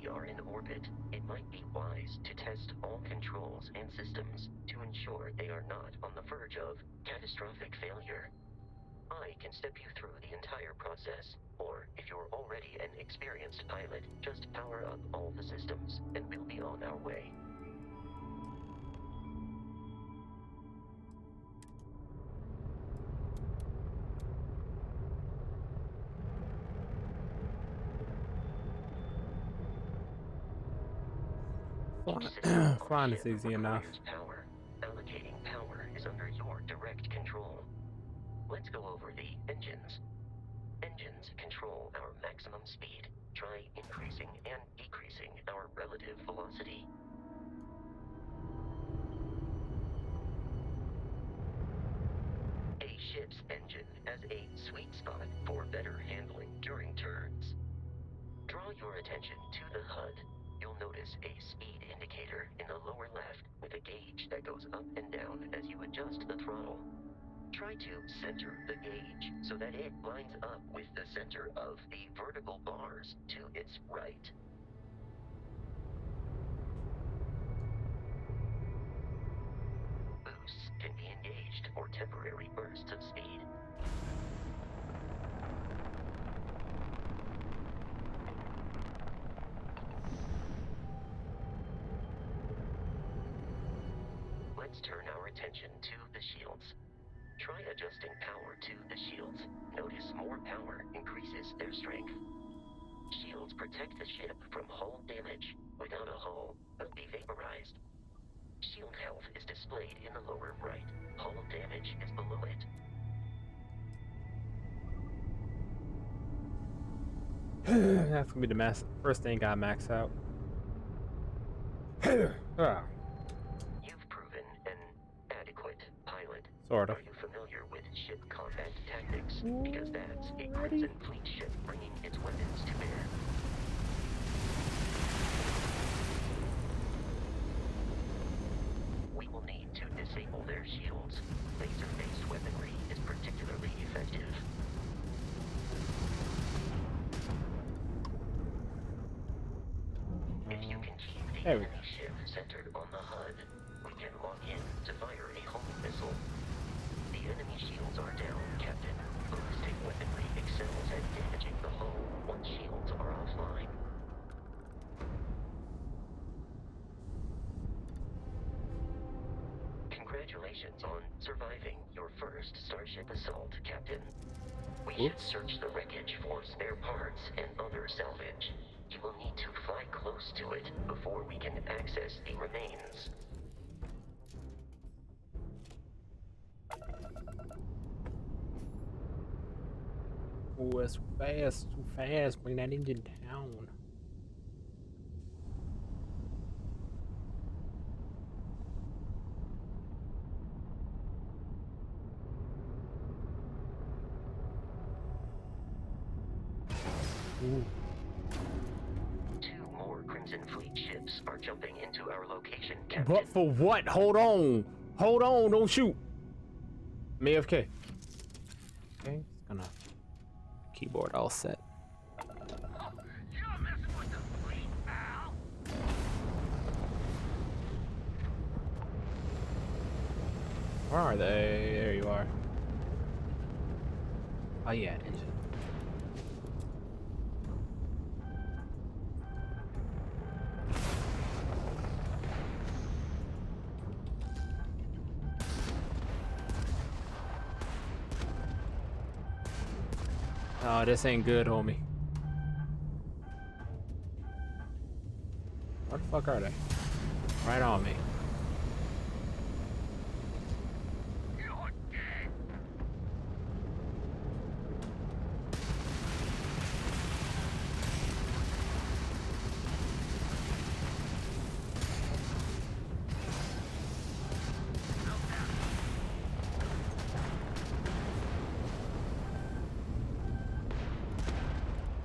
we are in orbit, it might be wise to test all controls and systems to ensure they are not on the verge of catastrophic failure. I can step you through the entire process, or if you're already an experienced pilot, just power up all the systems, and we'll be on our way. Flying is easy enough. Power. Allocating power is under your direct control. Let's go over the engines. Engines control our maximum speed. Try increasing and decreasing our relative velocity. A ship's engine has a sweet spot for better handling during turns. Draw your attention to the HUD. You'll notice a speed indicator in the lower left with a gauge that goes up and down as you adjust the throttle. Try to center the gauge so that it lines up with the center of the vertical bars to its right. Boosts can be engaged for temporary bursts of speed. Let's turn our attention to the shields. Try adjusting power to the shields. Notice more power increases their strength. Shields protect the ship from hull damage. Without a hull, it'll be vaporized. Shield health is displayed in the lower right. Hull damage is below it. That's gonna be the first thing I max out. You've proven an adequate pilot. Sort of. Are you familiar with ship combat tactics? Because that's a Crimson Fleet ship bringing its weapons to bear. We will need to disable their shields. Laser-based weaponry is particularly effective. If you can keep the enemy ship centered on the HUD, we can lock in to fire a homing missile. The enemy shields are down, Captain. Ballistic weaponry excels at damaging the hull once shields are offline. Congratulations on surviving your first Starship assault, Captain. We should search the wreckage for spare parts and other salvage. You will need to fly close to it before we can access the remains. Oh, it's fast, too fast. Bring that engine down. Ooh. 2 more Crimson Fleet ships are jumping into our location, Captain. But for what? Hold on. Hold on. Don't shoot. I'm AFK. Okay, it's gonna keyboard all set. You're messing with the fleet, pal. Where are they? There you are. Oh yeah, engine. Oh, this ain't good, homie. Where the fuck are they? Right on me. You're dead.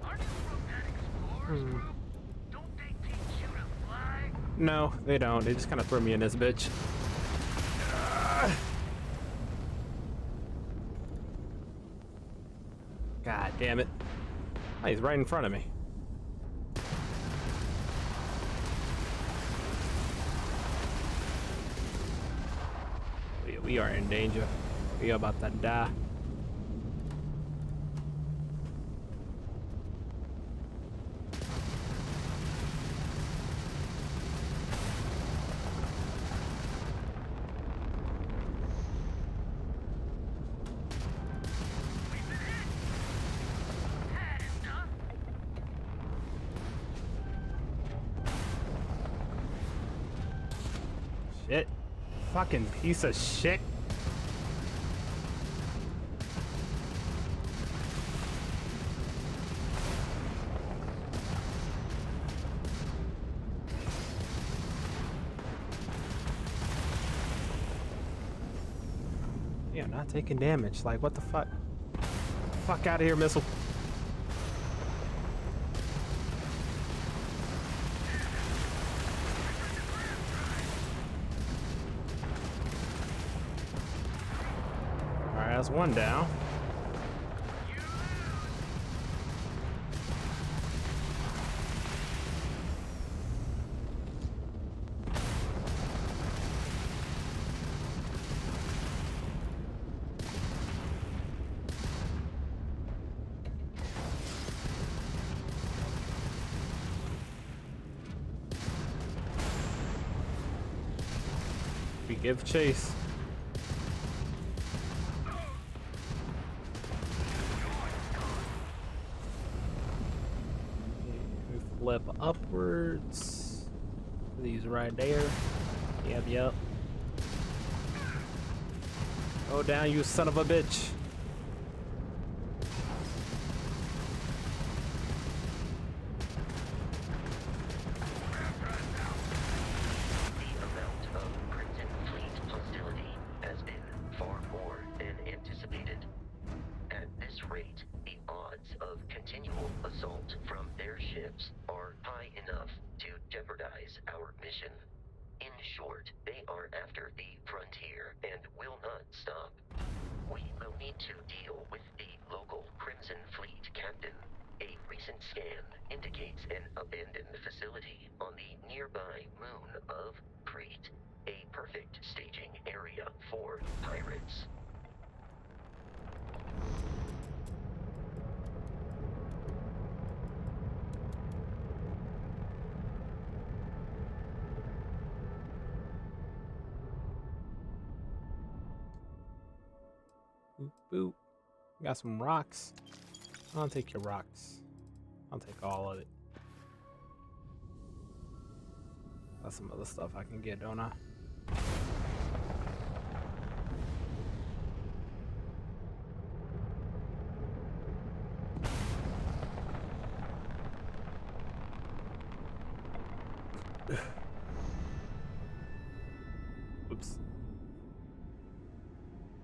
Aren't you from that explorers group? Don't they teach you to fly? No, they don't. They just kind of throw me in this bitch. God damn it. Oh, he's right in front of me. We are in danger. We are about to die. We've been hit. Had enough. Shit. Fucking piece of shit. Yeah, not taking damage. Like, what the fuck? Fuck out of here, missile. Alright, that's one down. You lose. We give chase. We flip upwards. These right there. Yep, yep. Go down, you son of a bitch. The amount of Crimson Fleet hostility has been far more than anticipated. At this rate, the odds of continual assault from their ships are high enough to jeopardize our mission. In short, they are after the frontier and will not stop. We will need to deal with the local Crimson Fleet captain. A recent scan indicates an abandoned facility on the nearby moon of Crete, a perfect staging area for pirates. Boop, boop. Got some rocks. I'll take your rocks. I'll take all of it. Got some other stuff I can get, don't I? Oops.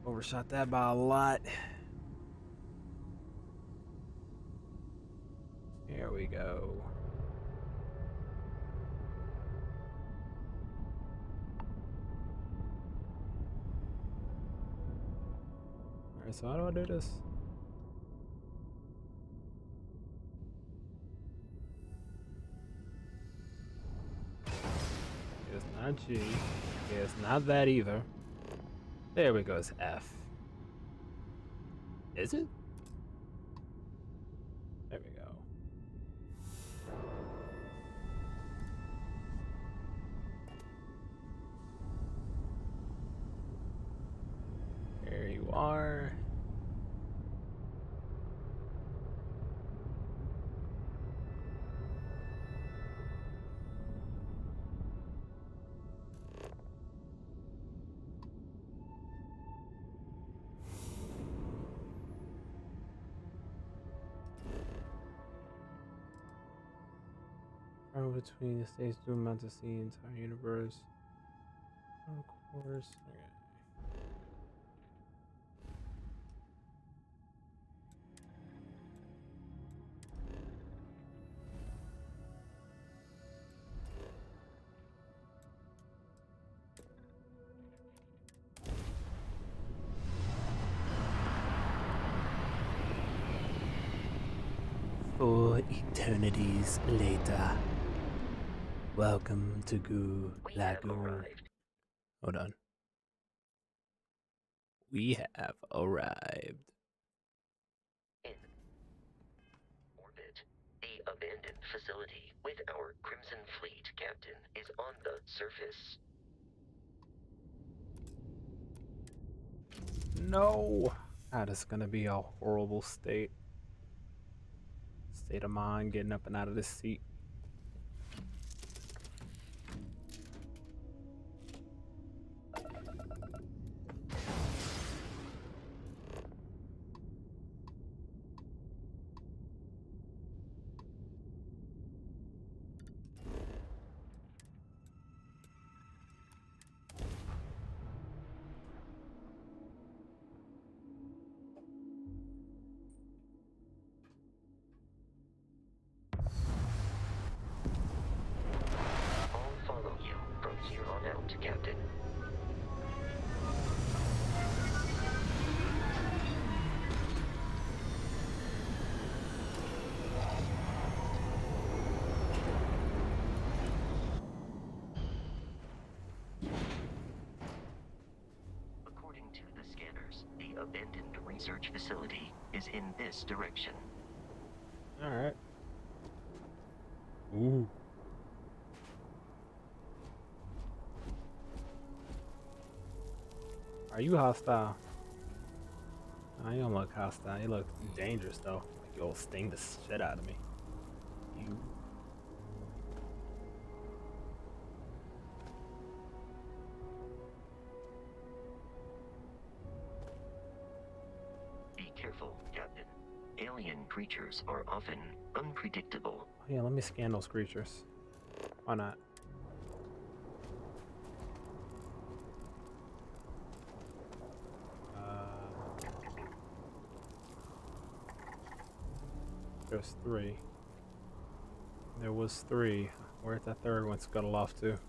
Overshot that by a lot. Here we go. Alright, so how do I do this? It's not G. It's not that either. There we go, it's F. Is it? There we go. There you are. Travel between the states to amount to see the entire universe. Of course. Okay. For eternities later. Welcome to Goo We have Lagoon. arrived. Hold on. We have arrived. In orbit, the abandoned facility with our Crimson Fleet captain is on the surface. No! That is gonna be a horrible state. State of mind getting up and out of this seat. I'll follow you from here on out, Captain. According to the scanners, the abandoned research facility is in this direction. Alright. Ooh. Are you hostile? No, you don't look hostile. You look dangerous though. Like you'll sting the shit out of me. You. Be careful, Captain. Alien creatures are often unpredictable. Oh, yeah, let me scan those creatures. Why not? There's 3. There was 3. Where'd that third one scuttle off to?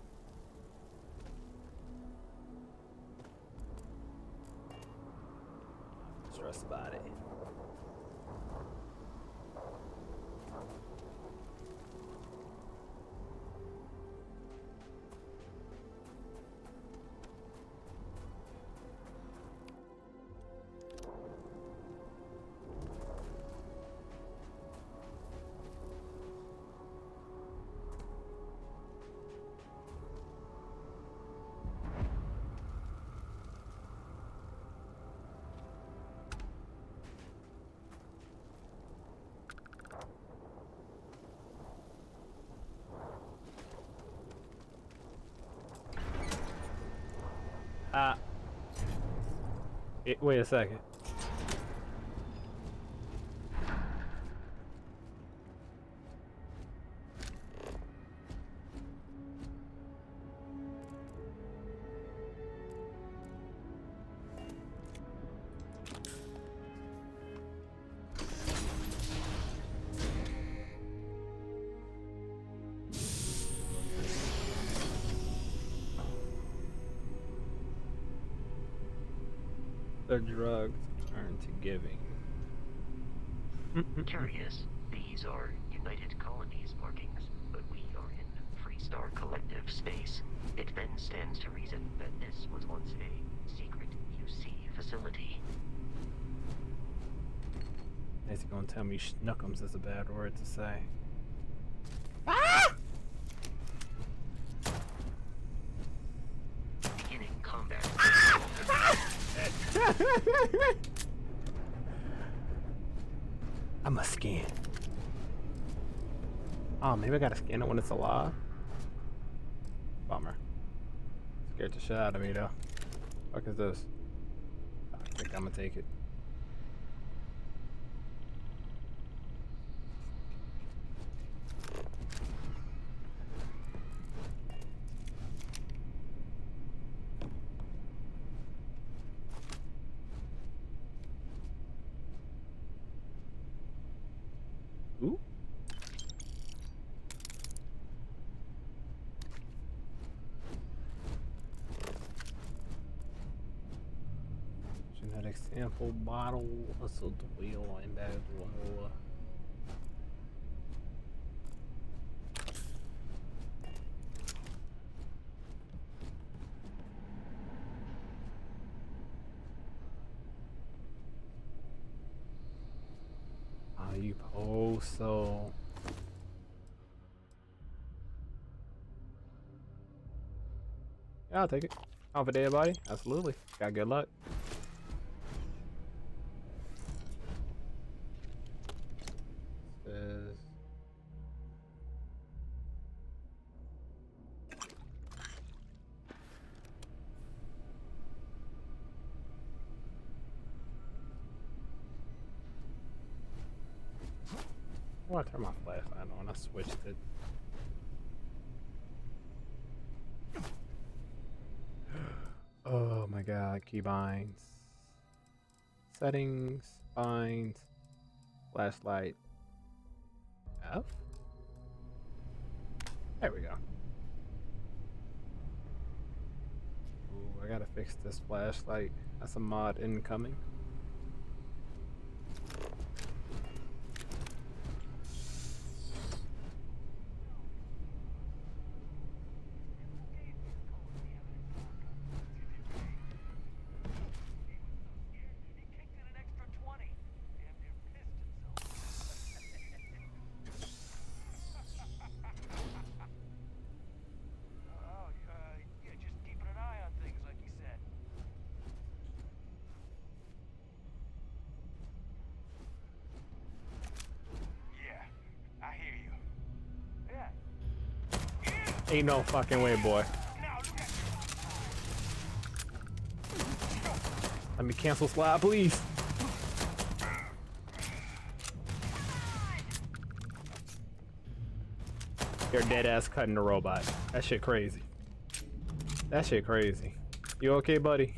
Stress about it. Wait a second. The drugs turn to giving. Curious. These are United Colonies markings, but we are in Freestar Collective space. It then stands to reason that this was once a secret UC facility. Is he gonna tell me schnookums is a bad word to say? Beginning combat. I must scan. Oh, maybe I gotta scan it when it's alive. Bummer. Scared the shit out of me though. Fuck is this? I think I'm gonna take it. Ooh. Genetic sample bottle, assault wheel, embedded low. cheap. Oh, so. Yeah, I'll take it. Off a dead body? Absolutely. Got good luck. Says. Oh, I turned my flashlight on. I switched it. Oh my god, keybinds. Settings, binds, flashlight, F? There we go. Ooh, I gotta fix this flashlight. That's a mod incoming. Ain't no fucking way, boy. Let me cancel slide, please. You're dead ass cutting the robot. That shit crazy. That shit crazy. You okay, buddy?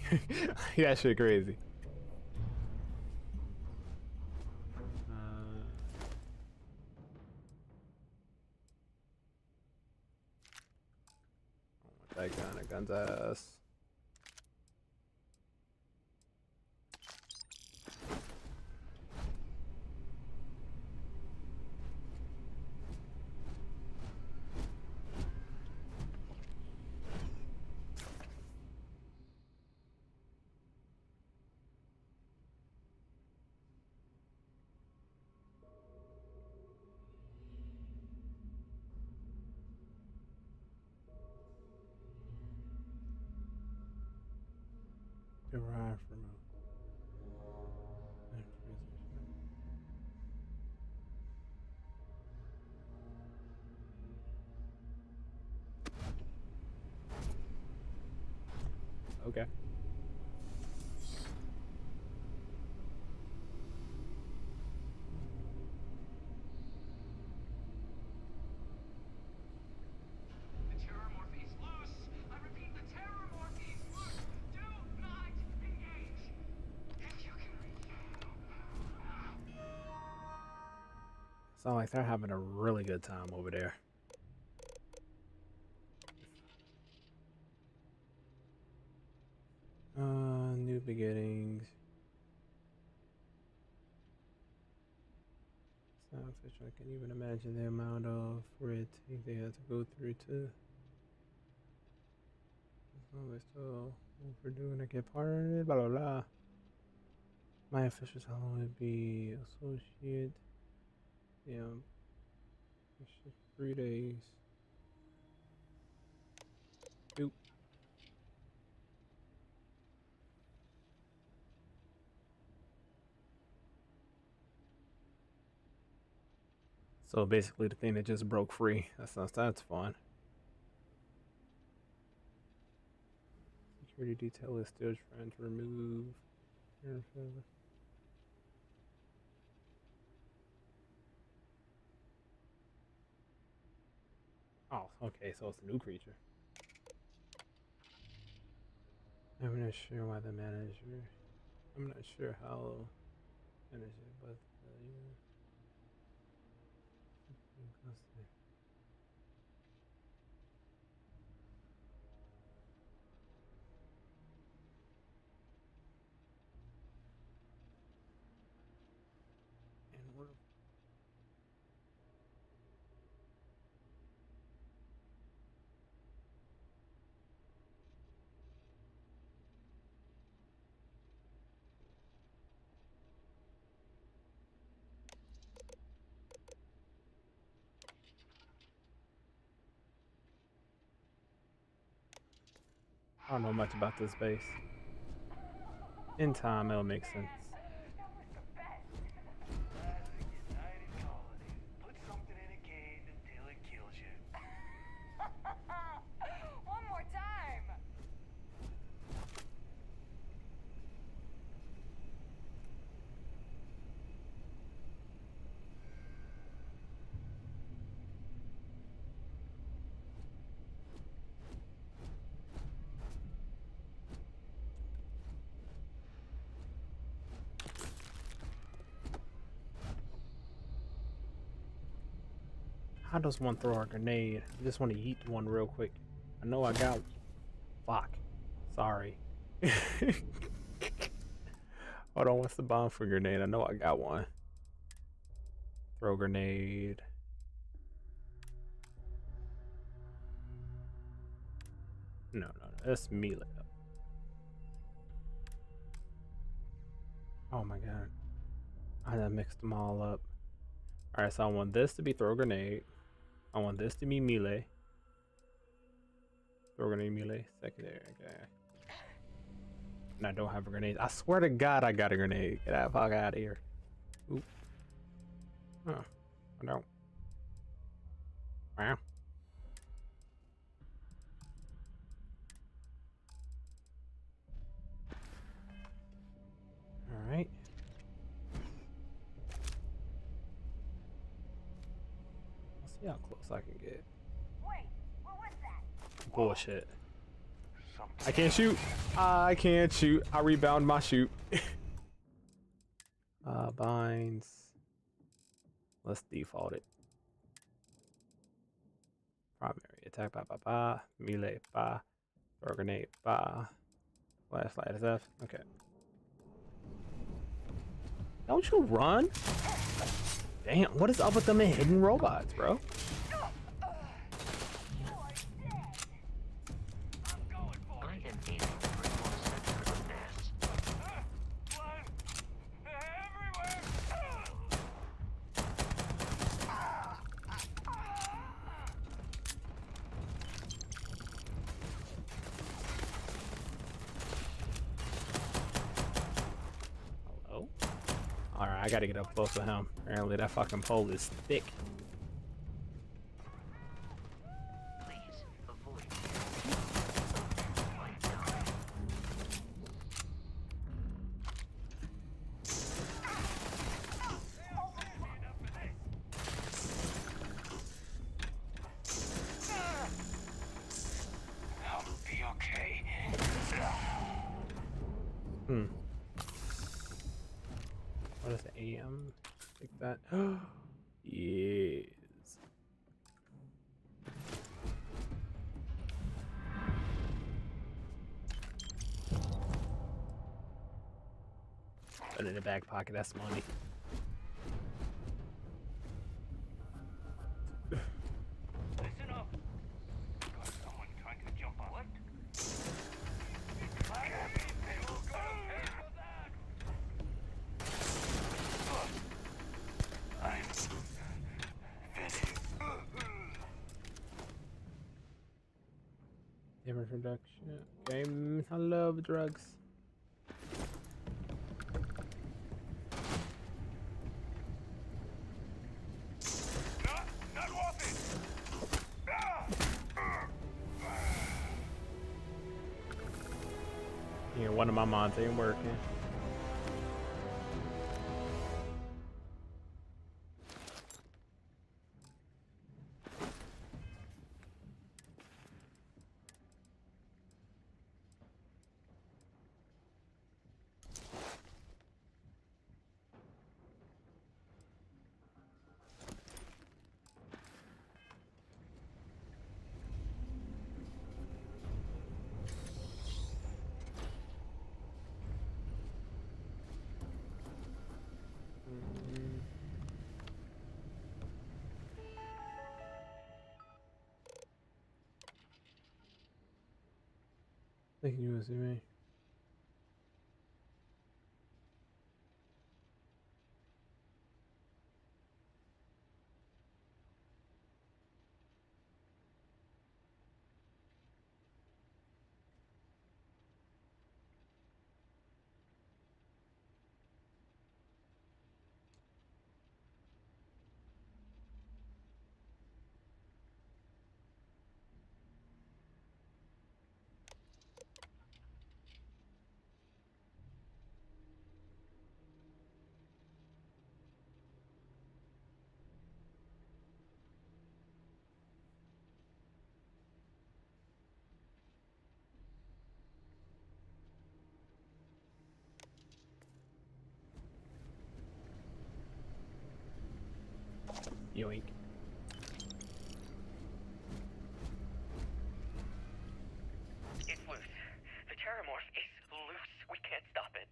That shit crazy. That kind of gun's ass. Derived from a okay. Sound like they're having a really good time over there. New beginnings. It's not official. I can't even imagine the amount of red tape they had to go through to. We're still overdue to get pardoned. Blah blah blah. My official title would be associate. Yeah, it's just 3 days. Oop. So basically, the thing that just broke free. That's fun. Security detail is still trying to remove. Oh, okay, so it's a new creature. I'm not sure why the manager. I'm not sure how manager, but yeah. And we're I don't know much about this base. In time, it'll make sense. Put something in a cage until it kills you. One more time. How does one throw a grenade? I just want to eat one real quick. I know I got. Fuck. Sorry. Hold on, what's the bomb for grenade? I know I got one. Throw grenade. No, that's melee. Oh my god. I done mixed them all up. Alright, so I want this to be throw grenade. I want this to be melee. Throw grenade melee. Secondary. Okay. And I don't have a grenade. I swear to God I got a grenade. Get that fuck out of here. Oop. Huh. I don't. Wow. Alright. Let's see how close I can get. Wait, what was that? Bullshit. I can't shoot. I can't shoot. I rebound my shoot. Binds. Let's default it. Primary attack, melee, throw grenade, flashlight is F. Okay. Don't you run? Damn, what is up with them hidden robots, bro? I am aiming for your center of mass. Blood everywhere. Hello? Alright, I gotta get up close to him. Apparently that fucking pole is thick. Please avoid. I'll be okay. What is the AM? Take that. Yes. Put it in the back pocket, that's money. Listen up. Got someone trying to jump on. What? I'm finished. Damage reduction. Game. I love drugs. Not worth it. Yeah, one of my mods ain't working. Thank you, USC. Yoink. It's loose. The terramorph is loose. We can't stop it.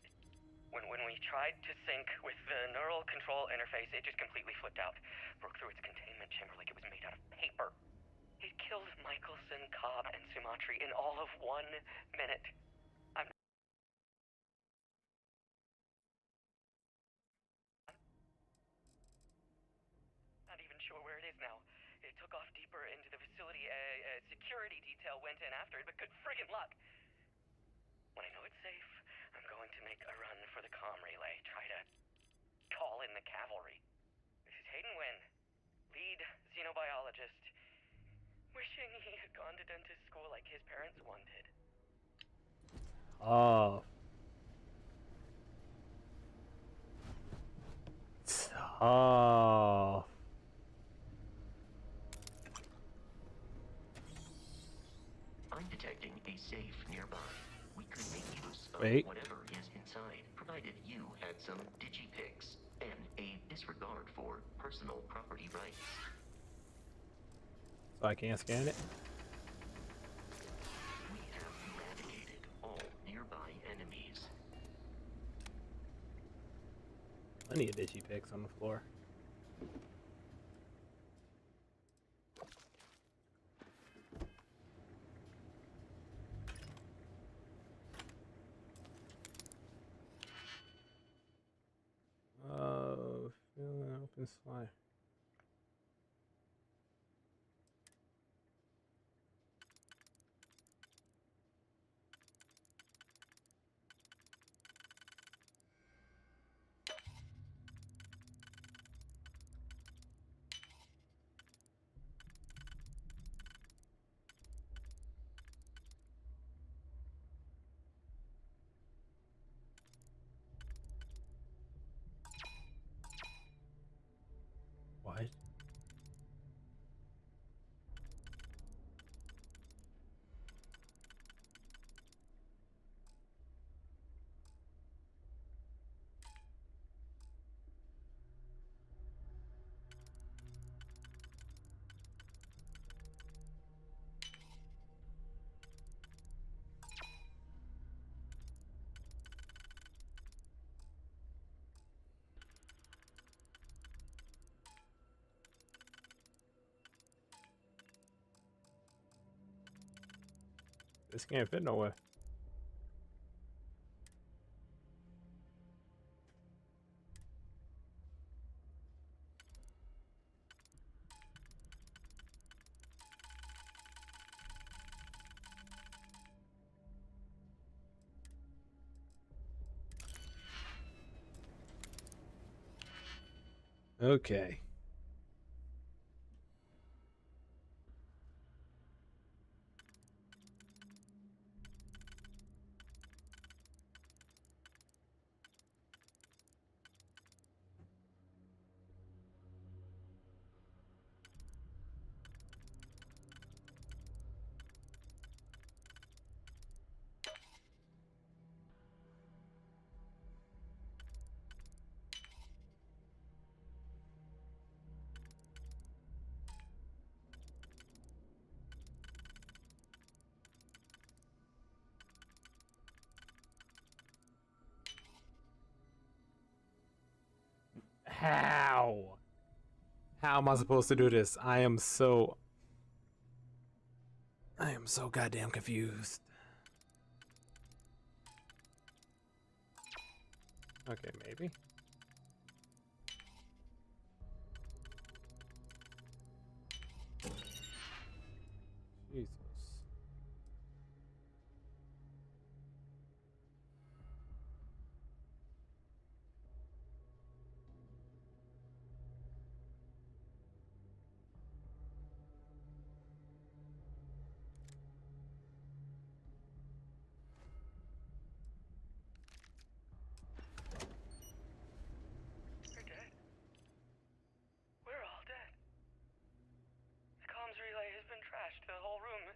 When we tried to sync with the neural control interface, it just completely flipped out. Broke through its containment chamber like it was made out of paper. It killed Michelson, Cobb, and Sumatri in all of 1 minute. I'm not even sure where it is now. It took off deeper into the facility. A security detail went in after it, but good friggin' luck. When I know it's safe, I'm going to make a run for the comm relay. Try to call in the cavalry. This is Hayden Wynn, lead xenobiologist. Wishing he had gone to dentist school like his parents wanted. Oh. Oh. I'm detecting a safe nearby. We could make use of Wait. whatever is inside, provided you had some digipics and a disregard for personal property rights. So I can't scan it? We have eradicated all nearby enemies. Plenty of digipicks on the floor. Fill an open slide. What? This can't fit nowhere. Okay. How? How am I supposed to do this? I am so goddamn confused. Okay, maybe. Jesus. We're dead. We're all dead. The comms relay has been trashed. The whole room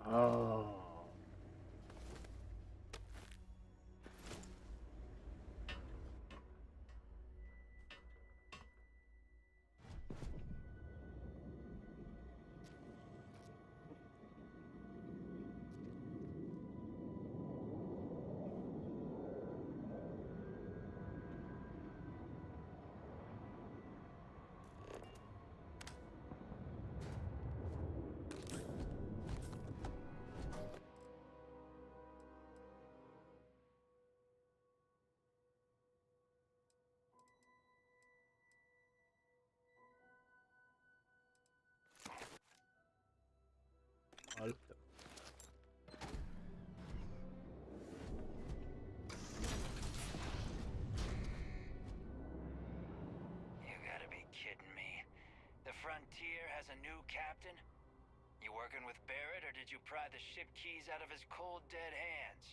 Oh. Alto. You gotta be kidding me. The Frontier has a new captain? You working with Barrett, or did you pry the ship keys out of his cold, dead hands?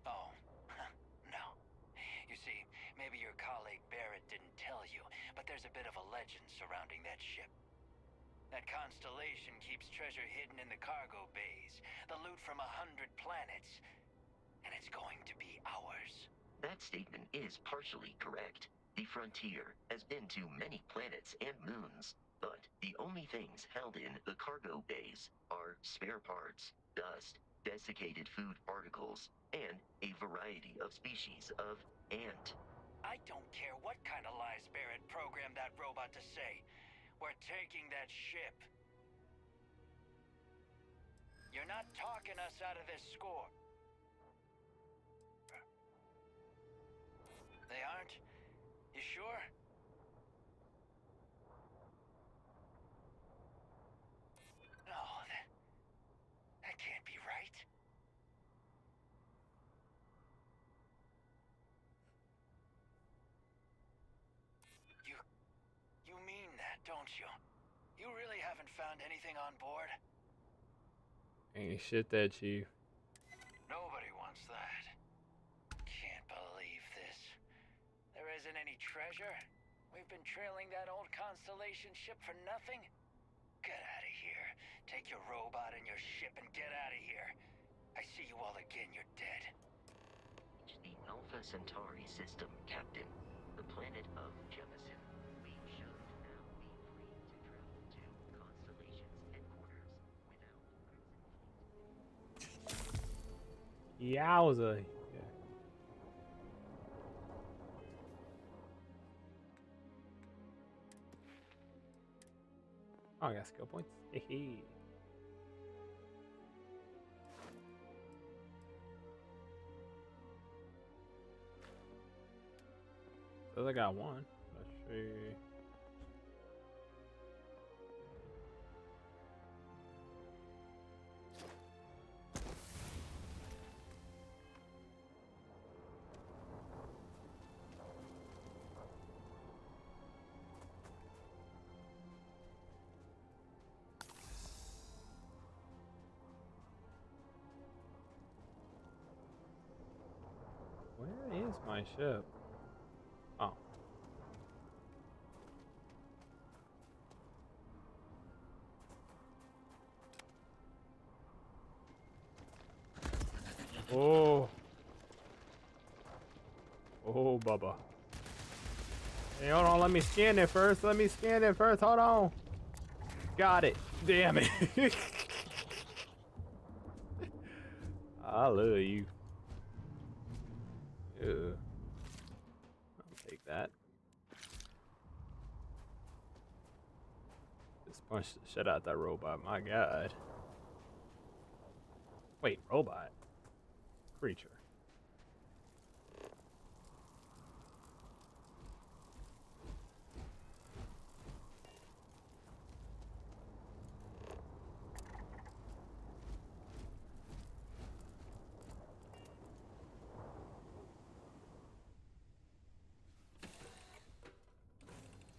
Oh, no. You see, maybe your colleague Barrett didn't tell you, but there's a bit of a legend surrounding that ship. That constellation keeps treasure hidden in the cargo bays, the loot from 100 planets, and it's going to be ours. That statement is partially correct. The Frontier has been to many planets and moons, but the only things held in the cargo bays are spare parts, dust, desiccated food particles, and a variety of species of ant. I don't care what kind of lies Barrett programmed that robot to say. We're taking that ship. You're not talking us out of this score. They aren't? You sure? No, that can't be right. You mean that, don't you? You really haven't found anything on board? Ain't shit that Chief. Nobody wants that. Can't believe this. There isn't any treasure? We've been trailing that old Constellation ship for nothing? Get out of here. Take your robot and your ship and get out of here. I see you all again, you're dead. It's the Alpha Centauri system, Captain. The planet of Jemison. We should now be free to travel to Constellation's headquarters without Yowza. Yeah. Oh, I got skill points. Hey. Says I got one. Let's see. Where is my ship? Oh. Oh. Oh, Bubba. Hey, hold on. Let me scan it first. Let me scan it first. Hold on. Got it. Damn it. I love you. Yeah. I'll take that. Just punch the shit out that robot. My God. Wait, robot? Creature.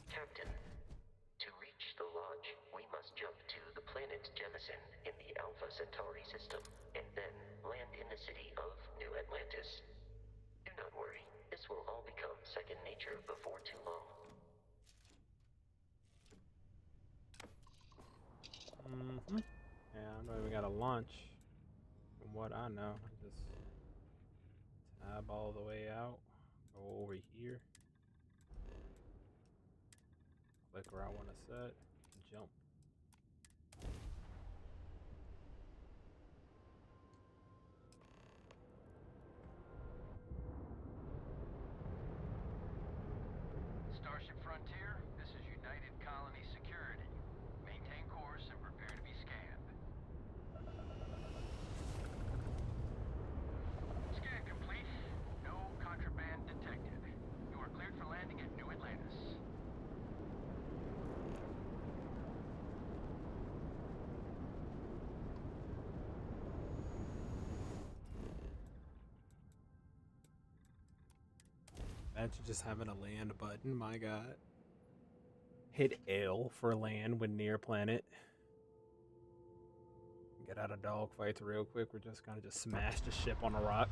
Captain, to reach the lodge, we must jump to the planet Jemison in the Alpha Centauri system, and then land in the city of New Atlantis. Do not worry, this will all become second nature before too long. gotta launch. From what I know, I just tab all the way out, go over here, click where I want to set, jump. Starship Frontier, this is United Colony Security. Maintain course and prepare to be scanned. Scan complete. No contraband detected. You are cleared for landing at New Atlantis. Imagine just having a land button, my god. Hit L for land when near planet. Get out of dogfights real quick. We're just gonna just smash the ship on a rock.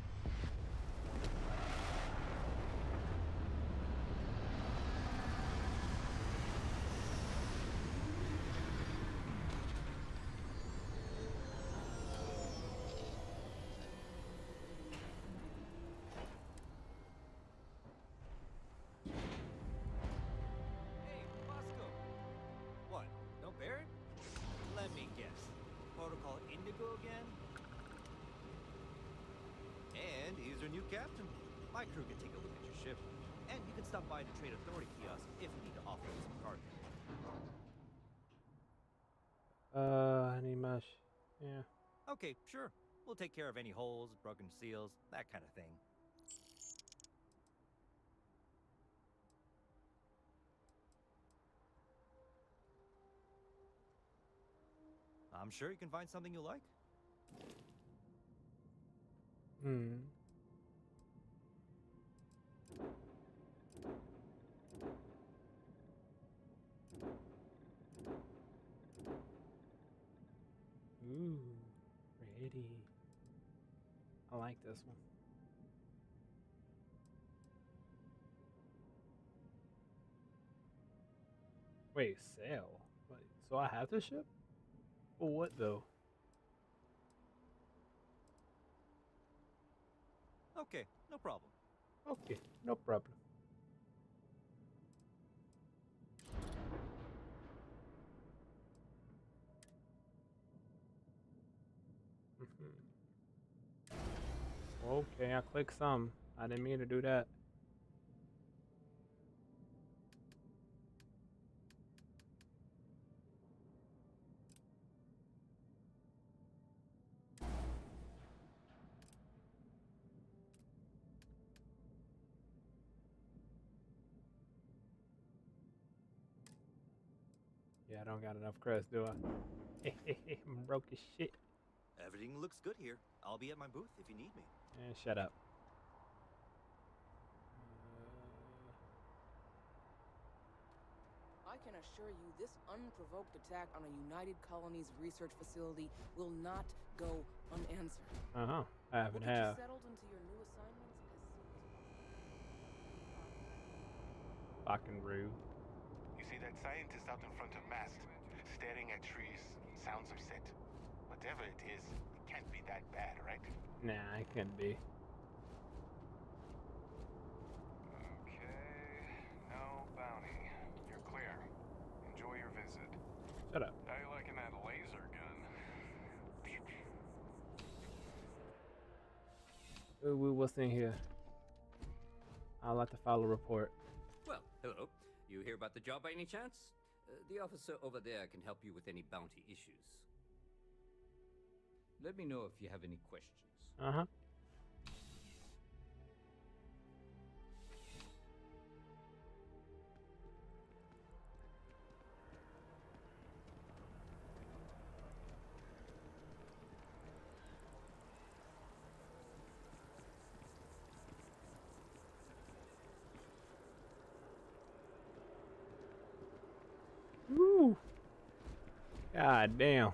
Hey, Bosco. What? No Barrett? Let me guess. Protocol Indigo again? And he's your new captain. My crew can take a look at your ship. And you can stop by the Trade Authority kiosk if you need to offload some cargo. I need my yeah. Okay, sure. We'll take care of any holes, broken seals, that kind of thing. I'm sure you can find something you like. Hmm. Ooh, pretty. I like this one. Wait, sail? Wait, so I have the ship? For what though? Okay, no problem. Okay, no problem. Okay, I clicked some. I didn't mean to do that. Yeah, I don't got enough crest, do I? I'm broke as shit. Everything looks good here. I'll be at my booth if you need me. And shut up. I can assure you this unprovoked attack on a United Colonies research facility will not go unanswered. Uh-huh. I We'll haven't get you have. settled into your new assignments as soon as Fucking rude. You see that scientist out in front of mast, staring at trees, sounds upset. Whatever it is, it can't be that bad, right? Nah, it couldn't be. Okay, no bounty. You're clear. Enjoy your visit. Shut up. How you liking that laser gun? Ooh, what's in here? I'd like to file a report. Well, hello. You hear about the job by any chance? The officer over there can help you with any bounty issues. Let me know if you have any questions. Uh-huh. Woo! God damn.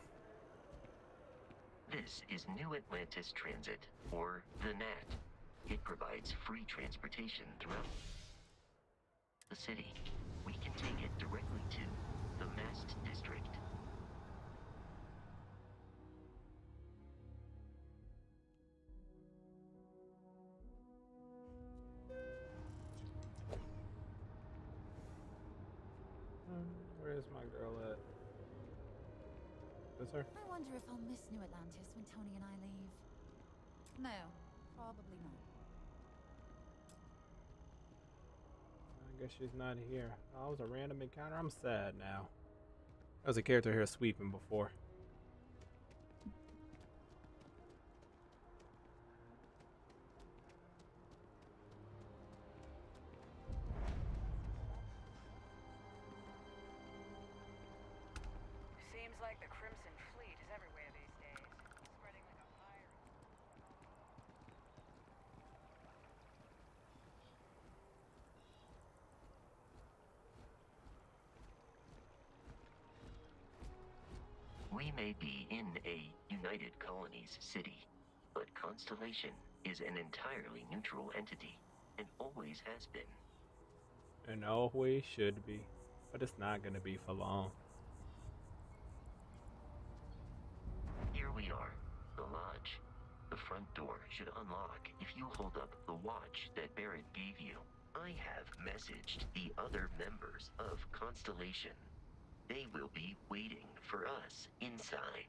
This is New Atlantis Transit, or the NAT. It provides free transportation throughout the city. We can take it directly to the Mast District. Where's my girl at? This her? I wonder if I'll miss New Atlantis when Tony and I leave. No, probably not. I guess she's not here. Oh, it was a random encounter. I'm sad now. There was a character here sweeping before. Seems like the Crimson Fleet is everywhere these days, spreading like a fire. We may be in a United Colonies city, but Constellation is an entirely neutral entity and always has been. And always should be. But it's not gonna be for long. Here we are, the lodge. The front door should unlock if you hold up the watch that Barrett gave you. I have messaged the other members of Constellation. They will be waiting for us inside.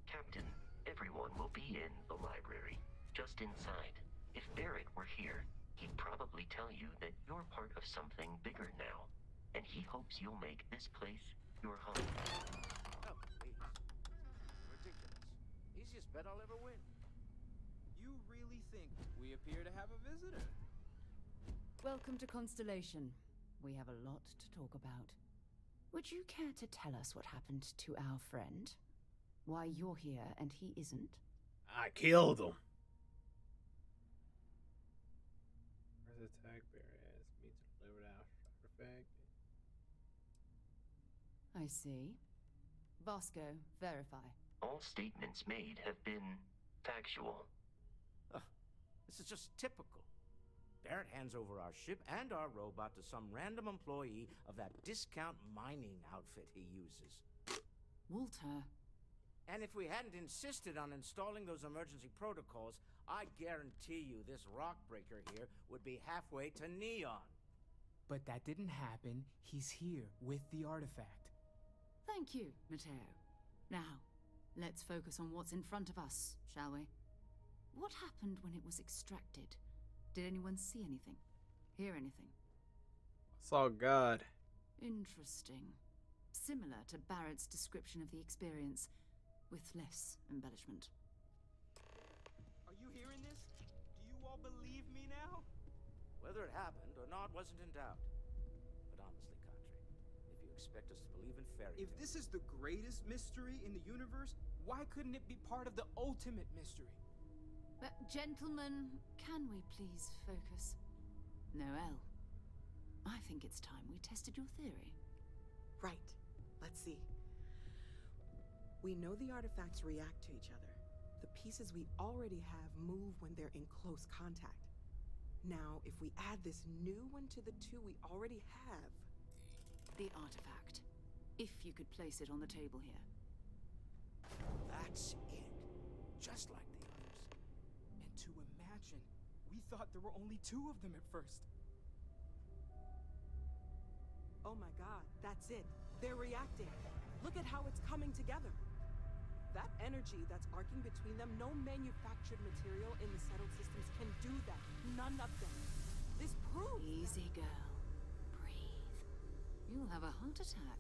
Captain, everyone will be in the library, just inside. If Barrett were here, he'd probably tell you that you're part of something bigger now, and he hopes you'll make this place your home. Oh, please. Ridiculous. Easiest bet I'll ever win. You really think we appear to have a visitor? Welcome to Constellation. We have a lot to talk about. Would you care to tell us what happened to our friend? Why you're here and he isn't? I killed him. Where's the tag bearer as me to deliver that artifact? I see. Vasco, verify. All statements made have been factual. This is just typical. Barrett hands over our ship and our robot to some random employee of that discount mining outfit he uses. Walter. And if we hadn't insisted on installing those emergency protocols, I guarantee you this rock breaker here would be halfway to Neon. But that didn't happen. He's here with the artifact. Thank you, Matteo. Now, let's focus on what's in front of us, shall we? What happened when it was extracted? Did anyone see anything? Hear anything? I saw God. Interesting. Similar to Barrett's description of the experience, with less embellishment. Are you hearing this? Do you all believe me now? Whether it happened or not wasn't in doubt. But honestly, Cadre, if you expect us to believe in fairy If this is the greatest mystery in the universe, why couldn't it be part of the ultimate mystery? Gentlemen, can we please focus? Noel, I think it's time we tested your theory. Right. Let's see. We know the artifacts react to each other. The pieces we already have move when they're in close contact. Now, if we add this new one to the two we already have... The artifact. If you could place it on the table here. That's it. Just like the others. And to imagine, we thought there were only two of them at first. Oh my god, that's it. They're reacting. Look at how it's coming together. That energy that's arcing between them, no manufactured material in the settled systems can do that. None of them. This proves... Easy, girl. Breathe. You'll have a heart attack.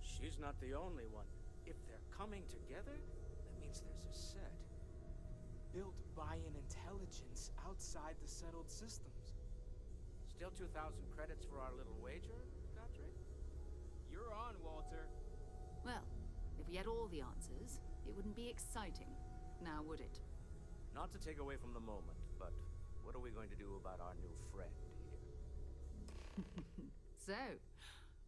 She's not the only one. If they're coming together, that means there's a set. Built by an intelligence outside the settled systems. Still 2,000 credits for our little wager, Cadre? You're on, Walter. Well, if we had all the answers, it wouldn't be exciting, now would it? Not to take away from the moment, but what are we going to do about our new friend here? So,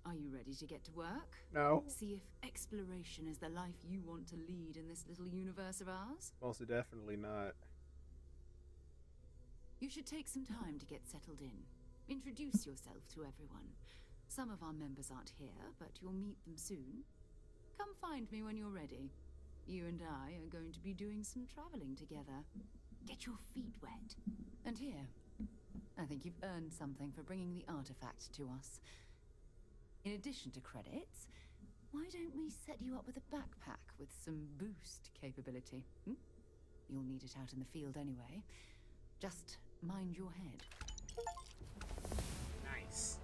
are you ready to get to work? No. See if exploration is the life you want to lead in this little universe of ours? Most definitely not. You should take some time to get settled in. Introduce yourself to everyone. Some of our members aren't here, but you'll meet them soon. Come find me when you're ready. You and I are going to be doing some traveling together. Get your feet wet. And here, I think you've earned something for bringing the artifact to us. In addition to credits, why don't we set you up with a backpack with some boost capability? You'll need it out in the field anyway. Just mind your head. Nice.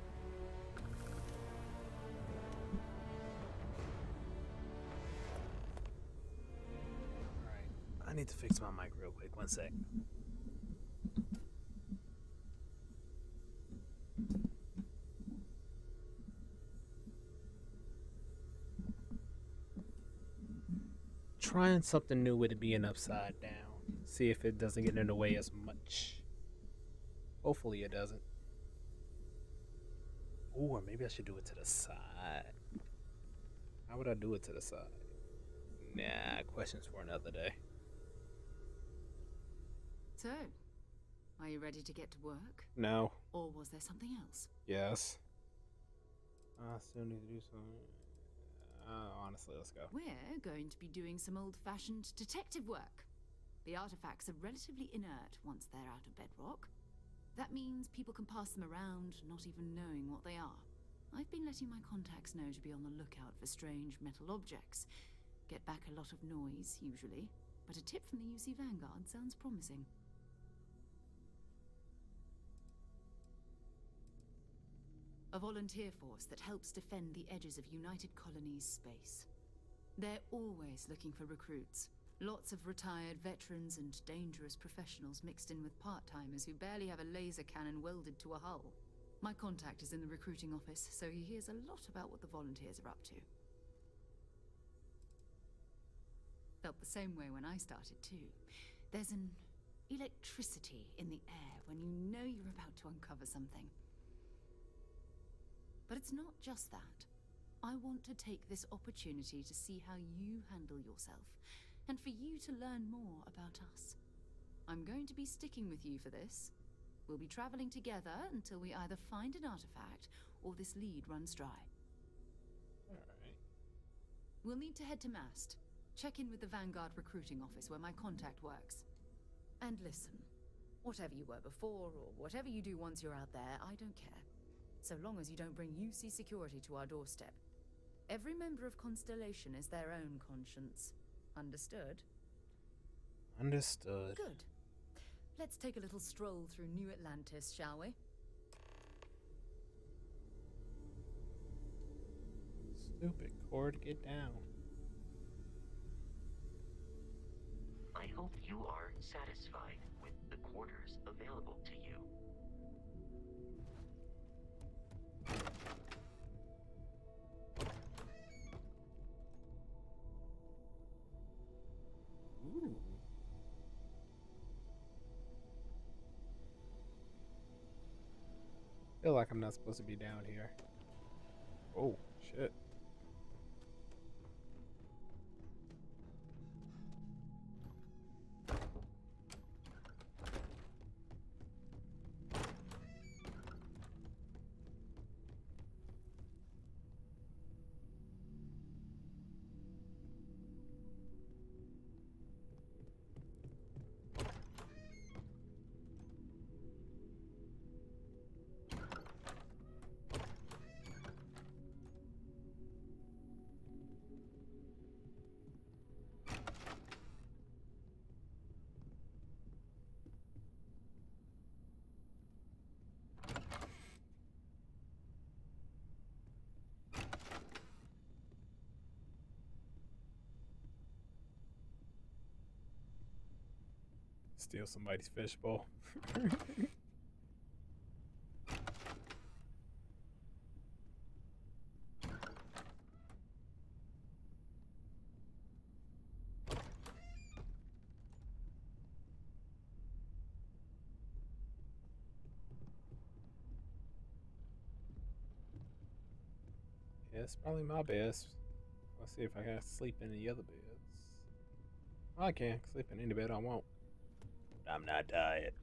Alright. I need to fix my mic real quick. One sec. Trying something new with it being upside down. See if it doesn't get in the way as much. Hopefully it doesn't. Ooh, or maybe I should do it to the side. How would I do it to the side? Nah, questions for another day. So, are you ready to get to work? No. Or was there something else? Yes. I still need to do something. Honestly, let's go. We're going to be doing some old-fashioned detective work. The artifacts are relatively inert once they're out of bedrock. That means people can pass them around, not even knowing what they are. I've been letting my contacts know to be on the lookout for strange metal objects. Get back a lot of noise, usually, but a tip from the UC Vanguard sounds promising. A volunteer force that helps defend the edges of United Colonies space. They're always looking for recruits. Lots of retired veterans and dangerous professionals mixed in with part-timers who barely have a laser cannon welded to a hull. My contact is in the recruiting office, so he hears a lot about what the volunteers are up to. Felt the same way when I started too. There's an electricity in the air when you know you're about to uncover something. But it's not just that. I want to take this opportunity to see how you handle yourself, and for you to learn more about us. I'm going to be sticking with you for this. We'll be traveling together until we either find an artifact or this lead runs dry. Alright. We'll need to head to Mast. Check in with the Vanguard recruiting office where my contact works. And listen, whatever you were before or whatever you do once you're out there, I don't care. So long as you don't bring UC security to our doorstep. Every member of Constellation is their own conscience. Understood? Understood. Good. Let's take a little stroll through New Atlantis, shall we? Stupid cord, get down. I hope you are satisfied with the quarters available to you. Ooh. Feel like I'm not supposed to be down here. Oh, shit. Steal somebody's fishbowl. Yeah, it's probably my best. Let's see if I can sleep in the other beds. I can sleep in any bed I want. I'm not tired.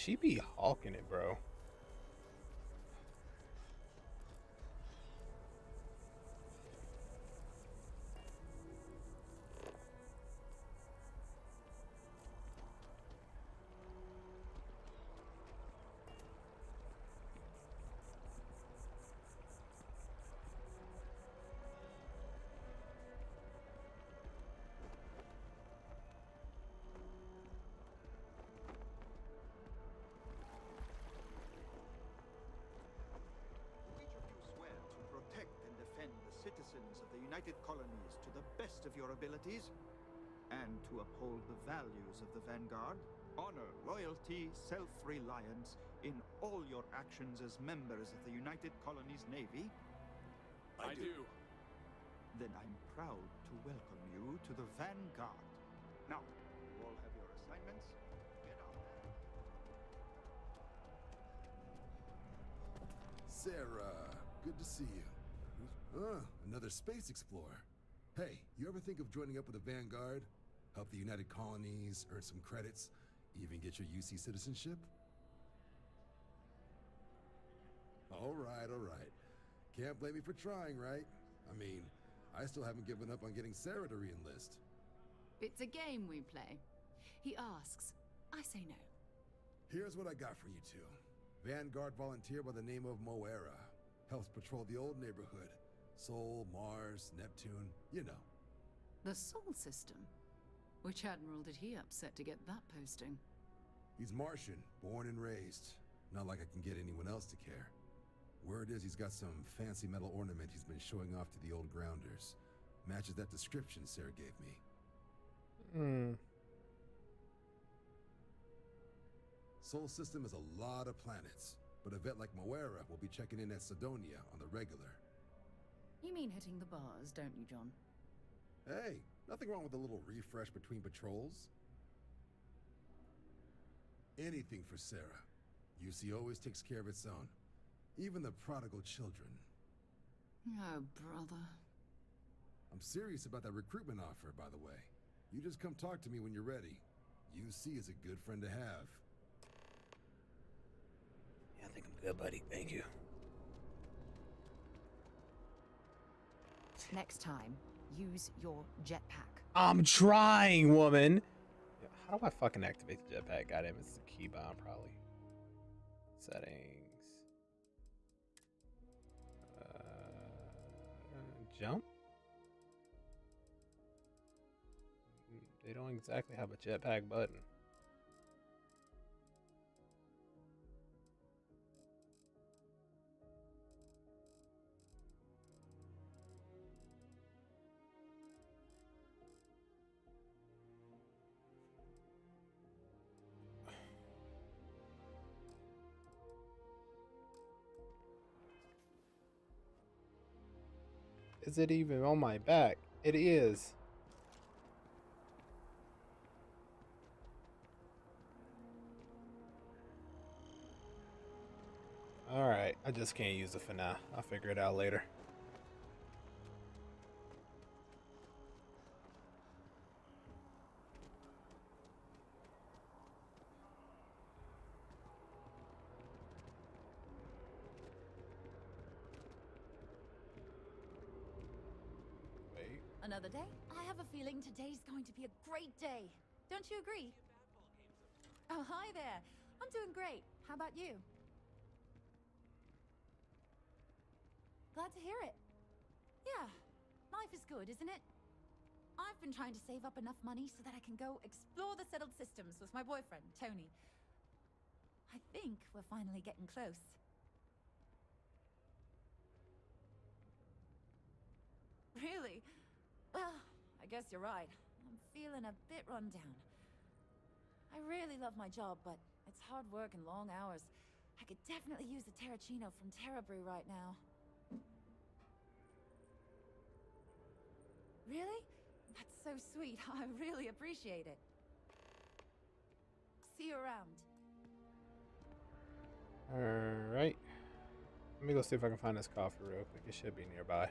she be hawking it, bro. Citizens of the United Colonies to the best of your abilities, and to uphold the values of the Vanguard, honor, loyalty, self-reliance in all your actions as members of the United Colonies Navy? I do. Then I'm proud to welcome you to the Vanguard. Now, you all have your assignments. Get on there. Sarah, good to see you. Another space explorer. Hey, you ever think of joining up with the Vanguard? Help the United Colonies, earn some credits, even get your UC citizenship? All right. Can't blame me for trying, right? I mean, I still haven't given up on getting Sarah to re-enlist. It's a game we play. He asks, I say no. Here's what I got for you two. Vanguard volunteer by the name of Moera. Helps patrol the old neighborhood. Sol, Mars, Neptune, you know. The Sol system? Which admiral did he upset to get that posting? He's Martian, born and raised. Not like I can get anyone else to care. Word is he's got some fancy metal ornament he's been showing off to the old grounders. Matches that description Sarah gave me. Sol system has a lot of planets, but a vet like Moera will be checking in at Sidonia on the regular. You mean hitting the bars, don't you, John? Hey, nothing wrong with a little refresh between patrols. Anything for Sarah. UC always takes care of its own. Even the prodigal children. Oh, brother. I'm serious about that recruitment offer, by the way. You just come talk to me when you're ready. UC is a good friend to have. Yeah, I think I'm good, buddy. Thank you. Next time, use your jetpack. I'm trying, woman. Yeah, how do I fucking activate the jetpack? Goddamn, it's the key bomb, probably. Settings. Jump? They don't exactly have a jetpack button. Is it even on my back? It is. Alright, I just can't use it for now. I'll figure it out later. Another day? I have a feeling today's going to be a great day. Don't you agree? Oh, hi there. I'm doing great. How about you? Glad to hear it. Yeah, life is good, isn't it? I've been trying to save up enough money so that I can go explore the settled systems with my boyfriend, Tony. I think we're finally getting close. Really? Well, I guess you're right. I'm feeling a bit run down. I really love my job, but it's hard work and long hours. I could definitely use a Terracino from Terra Brew right now. Really? That's so sweet. I really appreciate it. See you around. Alright. Let me go see if I can find this coffee real quick. It should be nearby.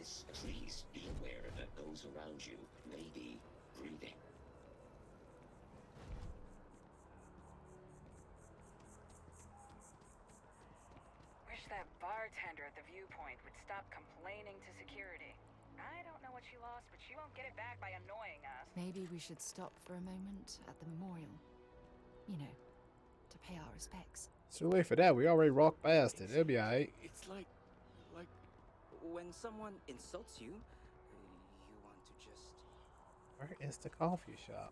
this, please be aware that those around you may be breathing. Wish that bartender at the viewpoint would stop complaining to security. I don't know what she lost, but she won't get it back by annoying us. Maybe we should stop for a moment at the memorial. You know, to pay our respects. It's too late for that. We already walked past it. It'll be alright. It's like when someone insults you, you want to just... Where is the coffee shop?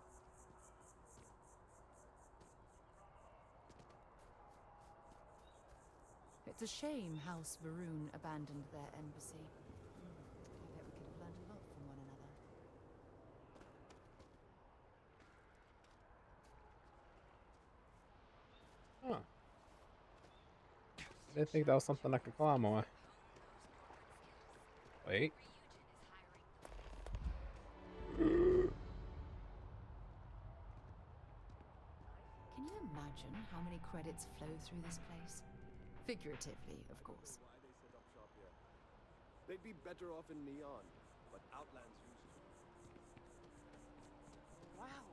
It's a shame House Varun abandoned their embassy. I bet we could have learned a lot from one another. Huh. I didn't think that was something I could climb on. Wait. Can you imagine how many credits flow through this place? Figuratively, of course. Why they set up shop here? They'd be better off in Neon, but Outlands uses them. Wow.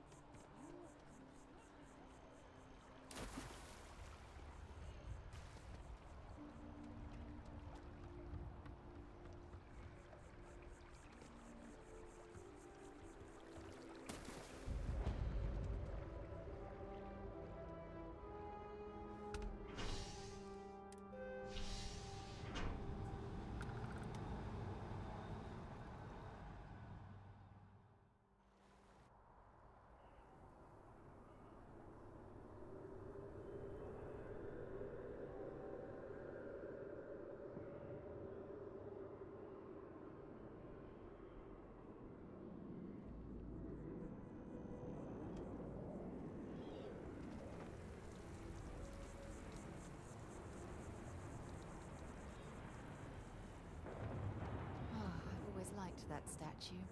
I've always liked that statue.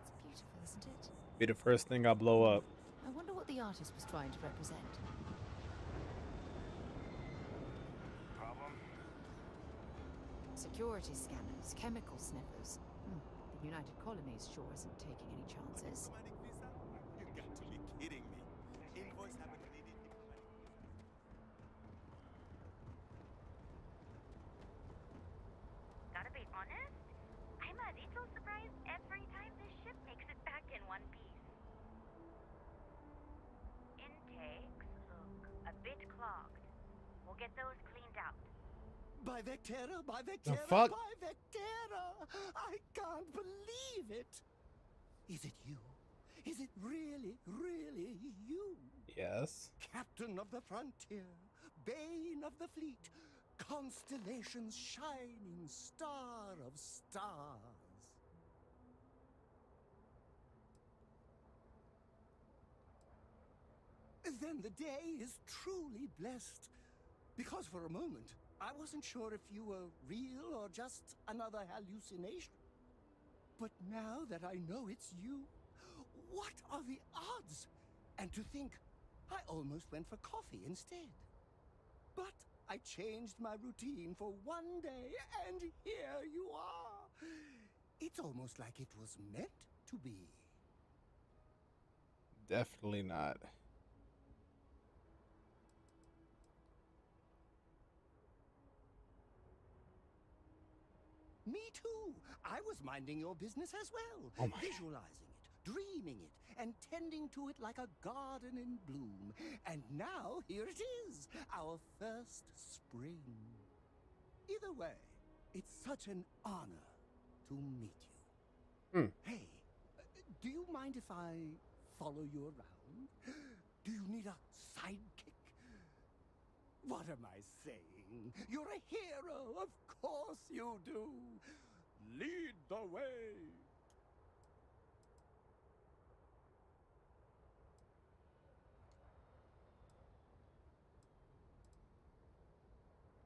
It's beautiful, isn't it? Be the first thing I blow up. I wonder what the artist was trying to represent. Problem? Security scanners, chemical sniffers. The United Colonies sure isn't taking any chances. Diplomatic visa? You got to be kidding me. Invoice have a Canadian diplomatic visa. Gotta be honest, I'm a little surprised every time this ship makes it back in one piece. Intakes look a bit clogged. We'll get those cleaned out. By Vectera, by The Vectera, fuck? by Vectera! I can't believe it! Is it you? Is it really, really you? Yes. Captain of the frontier, bane of the fleet, constellation's shining star of stars. Then the day is truly blessed. Because for a moment, I wasn't sure if you were real or just another hallucination. But now that I know it's you, what are the odds? And to think, I almost went for coffee instead. But I changed my routine for one day, and here you are. It's almost like it was meant to be. Definitely not. Me too. I was minding your business as well. Oh my. Visualizing it, dreaming it, and tending to it like a garden in bloom. And now, here it is, our first spring. Either way, it's such an honor to meet you. Hey, do you mind if I follow you around? Do you need a sidekick? What am I saying? You're a hero, of course you do. Lead the way.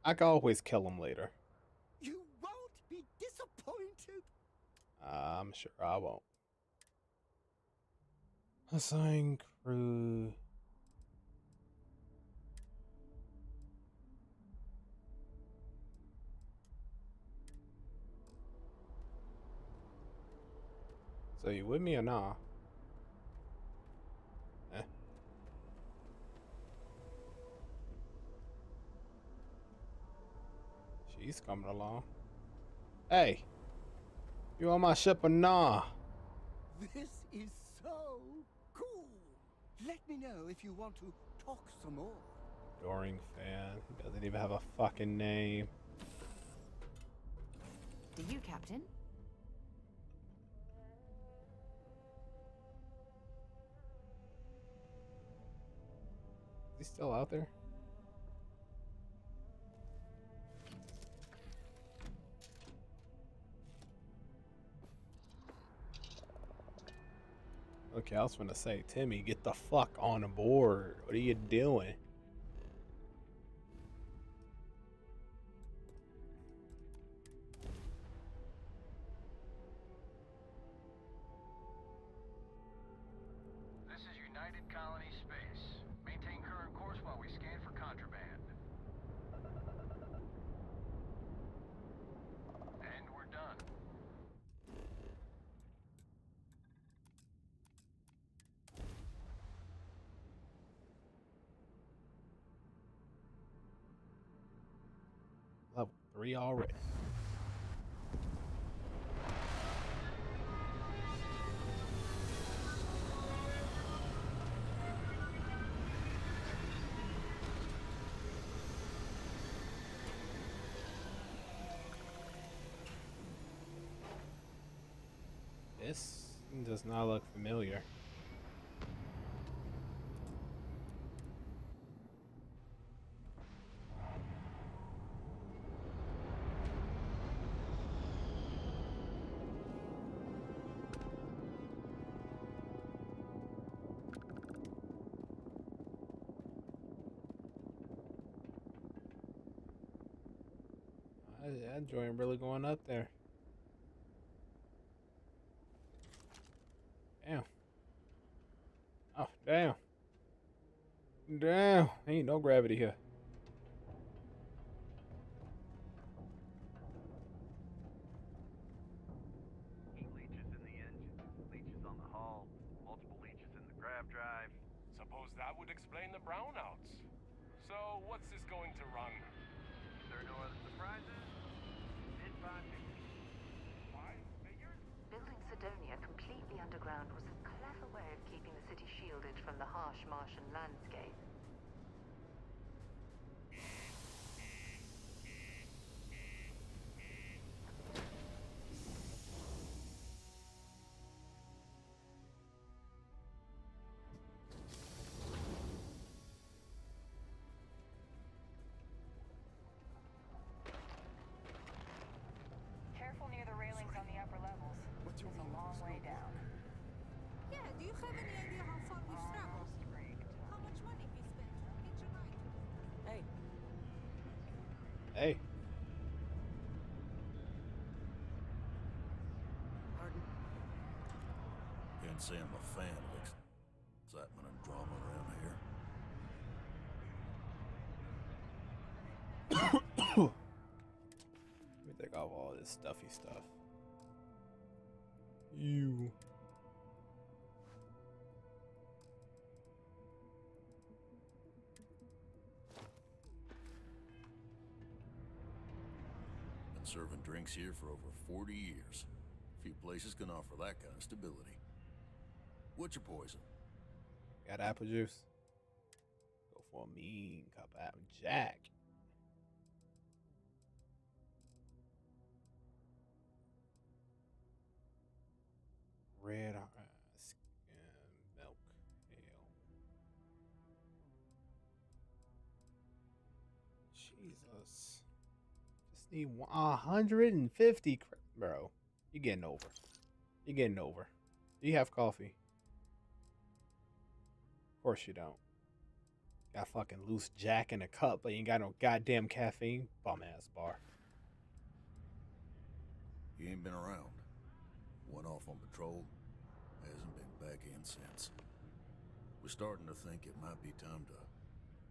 I can always kill him later. You won't be disappointed. I'm sure I won't. Assign crew. So you with me or nah? Eh. She's coming along. Hey, you on my ship or nah? This is so cool. Let me know if you want to talk some more. Adoring fan. He doesn't even have a fucking name. Do you, Captain? Is he still out there? Okay, I was gonna say, Timmy, get the fuck on board. What are you doing? This is United Colony Space. Maintain current course while we scan for contraband. And we're done. Level 3 already. This does not look familiar. That joint really going up there. Damn. Oh, damn. Damn. Ain't no gravity here. Heat leeches in the engine, leeches on the hull, multiple leeches in the grav drive. Suppose that would explain the brownouts. So, what's this going to run? There are no other surprises? Bid 550. 5 figures? Building Sidonia completely underground was a clever way of keeping the city shielded from the harsh Martian landscape. Careful near the railings on the upper levels. It's a long way down. Yeah, do you have any idea how far we've traveled? How much money we spent? Each night? Hey. Hey. Pardon? Can't say I'm a fan of excitement and drama around here. Let me take off all this stuffy stuff. You. Been serving drinks here for over 40 years. Few places can offer that kind of stability. What's your poison? Got apple juice. Go for a mean cup of apple jack. Red milk ale. Jesus. Just need 150. Bro, you're getting over. You're getting over. Do you have coffee? Of course you don't. Got fucking loose jack in a cup, but you ain't got no goddamn caffeine. Bum ass bar. You ain't been around. Went off on patrol. Hasn't been back in since. We're starting to think it might be time to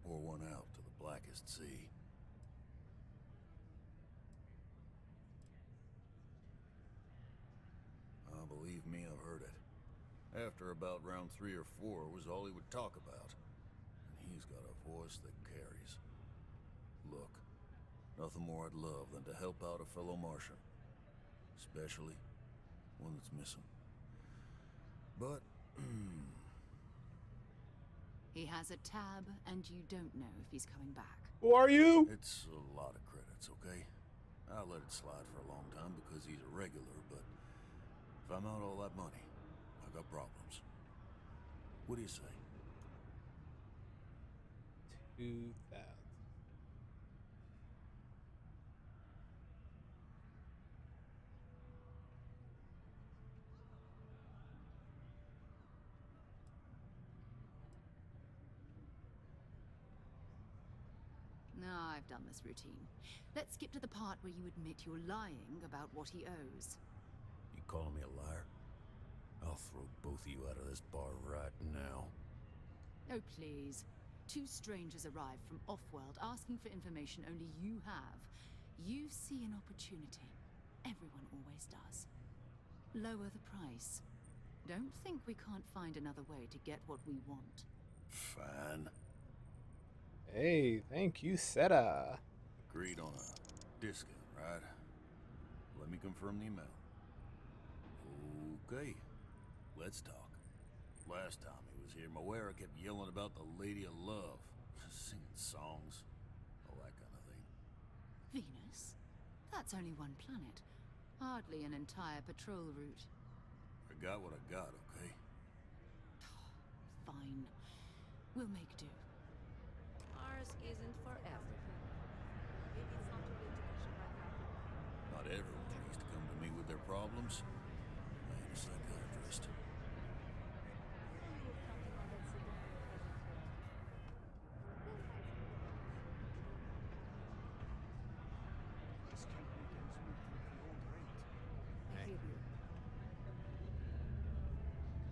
pour one out to the blackest sea. Believe me, I've heard After about round 3 or 4 was all he would talk about. And he's got a voice that carries. Look, nothing more I'd love than to help out a fellow Martian. Especially one that's missing. But, He has a tab, and you don't know if he's coming back. Who are you? It's a lot of credits, okay? I let it slide for a long time because he's a regular, but if I'm out all that money, I got problems. What do you say? 2,000. No, I've done this routine. Let's skip to the part where you admit you're lying about what he owes. You calling me a liar? I'll throw both of you out of this bar right now. Oh, please. 2 strangers arrive from off-world asking for information only you have. You see an opportunity. Everyone always does. Lower the price. Don't think we can't find another way to get what we want. Fine. Hey, thank you, Seta. Agreed on a discount, right? Let me confirm the amount. Okay, let's talk. Last time he was here, Moera kept yelling about the Lady of Love, singing songs, all that kind of thing. Venus? That's only one planet. Hardly an entire patrol route. I got what I got, okay? Fine. We'll make do. Mars isn't for everyone. Maybe it's not too late to catch a ride now. Not everyone needs to come to me with their problems. I ain't a psychiatrist.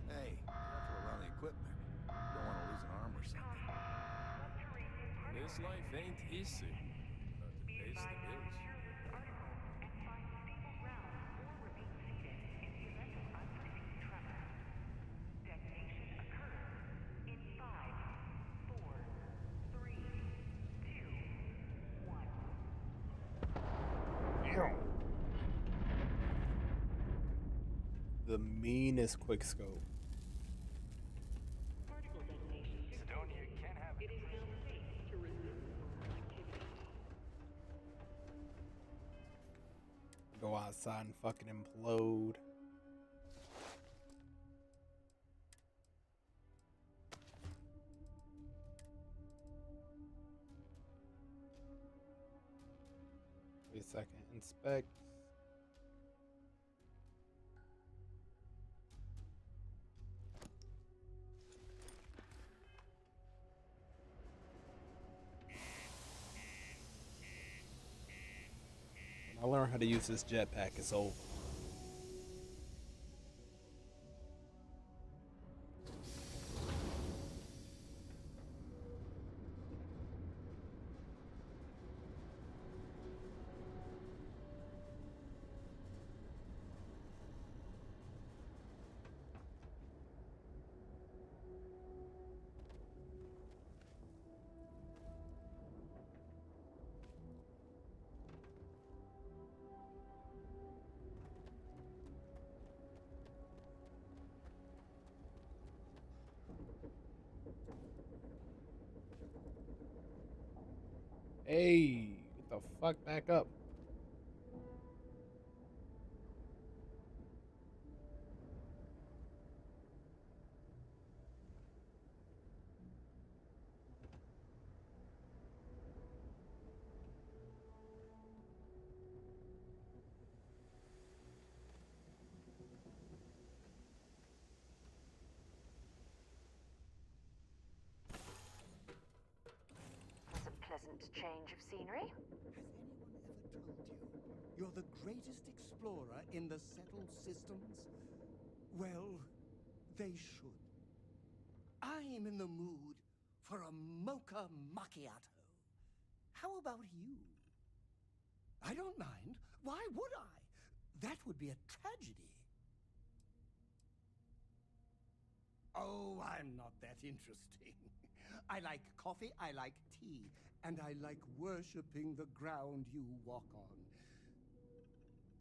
Hey, careful around the equipment. Don't want to lose an arm or something. This life ain't easy, but it pays the bills. The meanest quick scope. Go outside and fucking implode. Wait a second. Inspect. When I learn how to use this jetpack, it's over. Hey, get the fuck back up. That's a pleasant change of scenery. Has anyone ever told you you're the greatest explorer in the settled systems? Well, they should. I'm in the mood for a mocha macchiato. How about you? I don't mind. Why would I? That would be a tragedy. Oh, I'm not that interesting. I like coffee, I like tea, and I like worshipping the ground you walk on.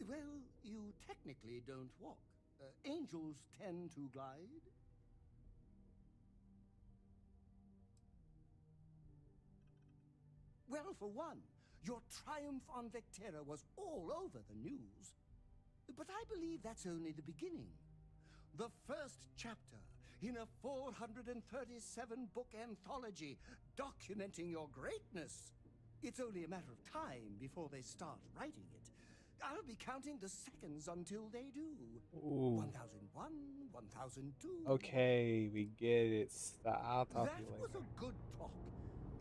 Well, you technically don't walk. Angels tend to glide. Well, for one, your triumph on Vectera was all over the news. But I believe that's only the beginning. The first chapter in a 437-book anthology documenting your greatness. It's only a matter of time before they start writing it. I'll be counting the seconds until they do. Ooh. 1001, 1002. Okay, we get it. I'll talk to That you was later. a good talk.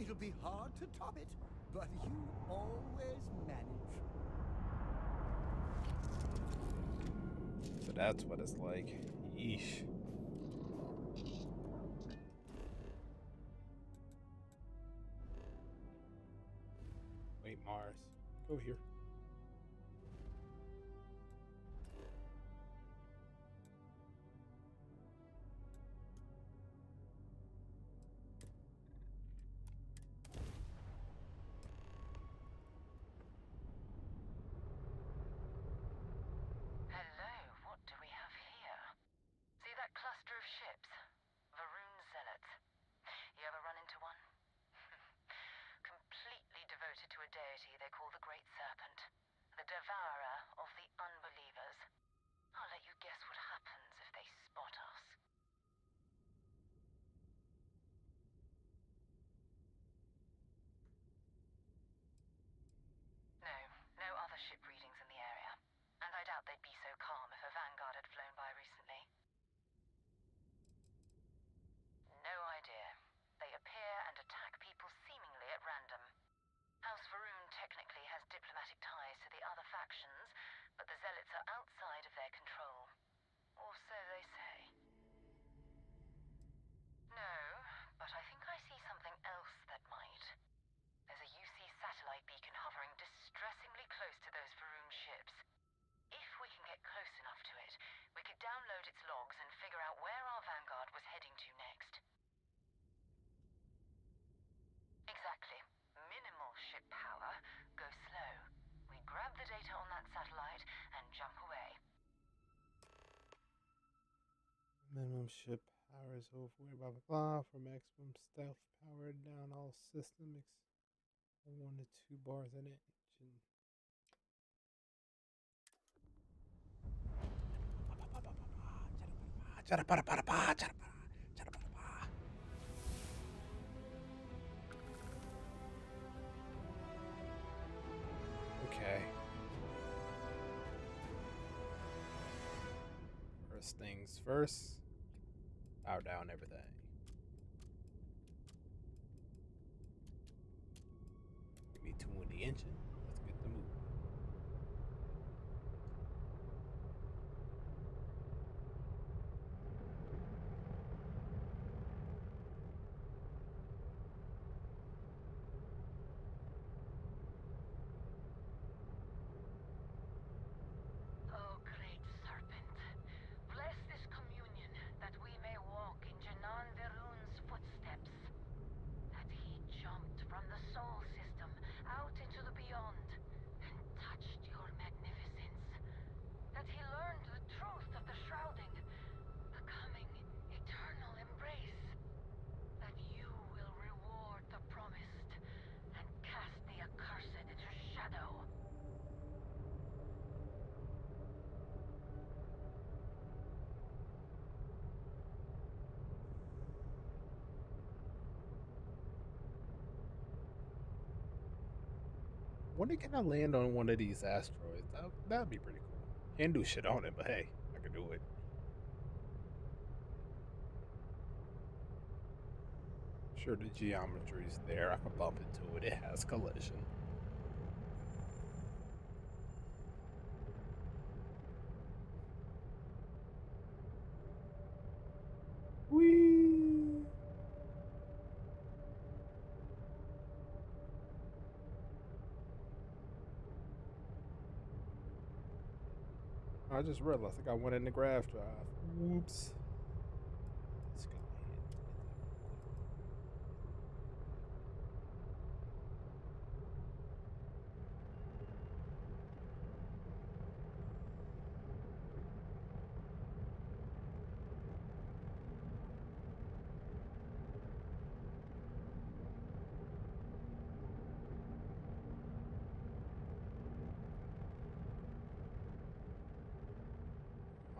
It'll be hard to top it, but you always manage. So that's what it's like. Yeesh. Wait, Mars. Go here. Hello, what do we have here? See that cluster of ships? Varun Zealots. You ever run into one? Completely devoted to a deity they call the Great Serpent, the devourer of the unbelievers. I'll let you guess what happens if they spot us. No, no other ship readings in the area. And I doubt they'd be so calm if a vanguard had flown by recently. No idea. They appear and attack people seemingly at random. House Varun technically has diplomatic ties to the other factions, but the Zealots are outside of their control. Or so they say. No, but I think I see something else that might. There's a UC satellite beacon hovering distressingly close to those Varun ships. If we can get close enough to it, we could download its logs and figure out where our vanguard was heading to next. Exactly. Minimal ship power, go slow. We grab the data on that satellite and jump away. Minimum ship power is over, blah blah blah. For maximum stealth power, down all systems. 1 to 2 bars in it. Okay. First things first. Power down everything. Give me 2 in the engine. Let's get the move. Oh, great serpent, bless this communion that we may walk in Janan Verun's footsteps. That he jumped from the soul system out into the beyond and touched your magnificence. That he learned the truth of the shrouding, the coming eternal embrace. That you will reward the promised and cast the accursed into shadow. Wonder can I land on one of these asteroids? That'd be pretty cool. Can't do shit on it, but hey, I could do it. Sure, the geometry's there. I can bump into it. It has collision. Whee! I just realized I got one in the graph drive. Whoops. Let's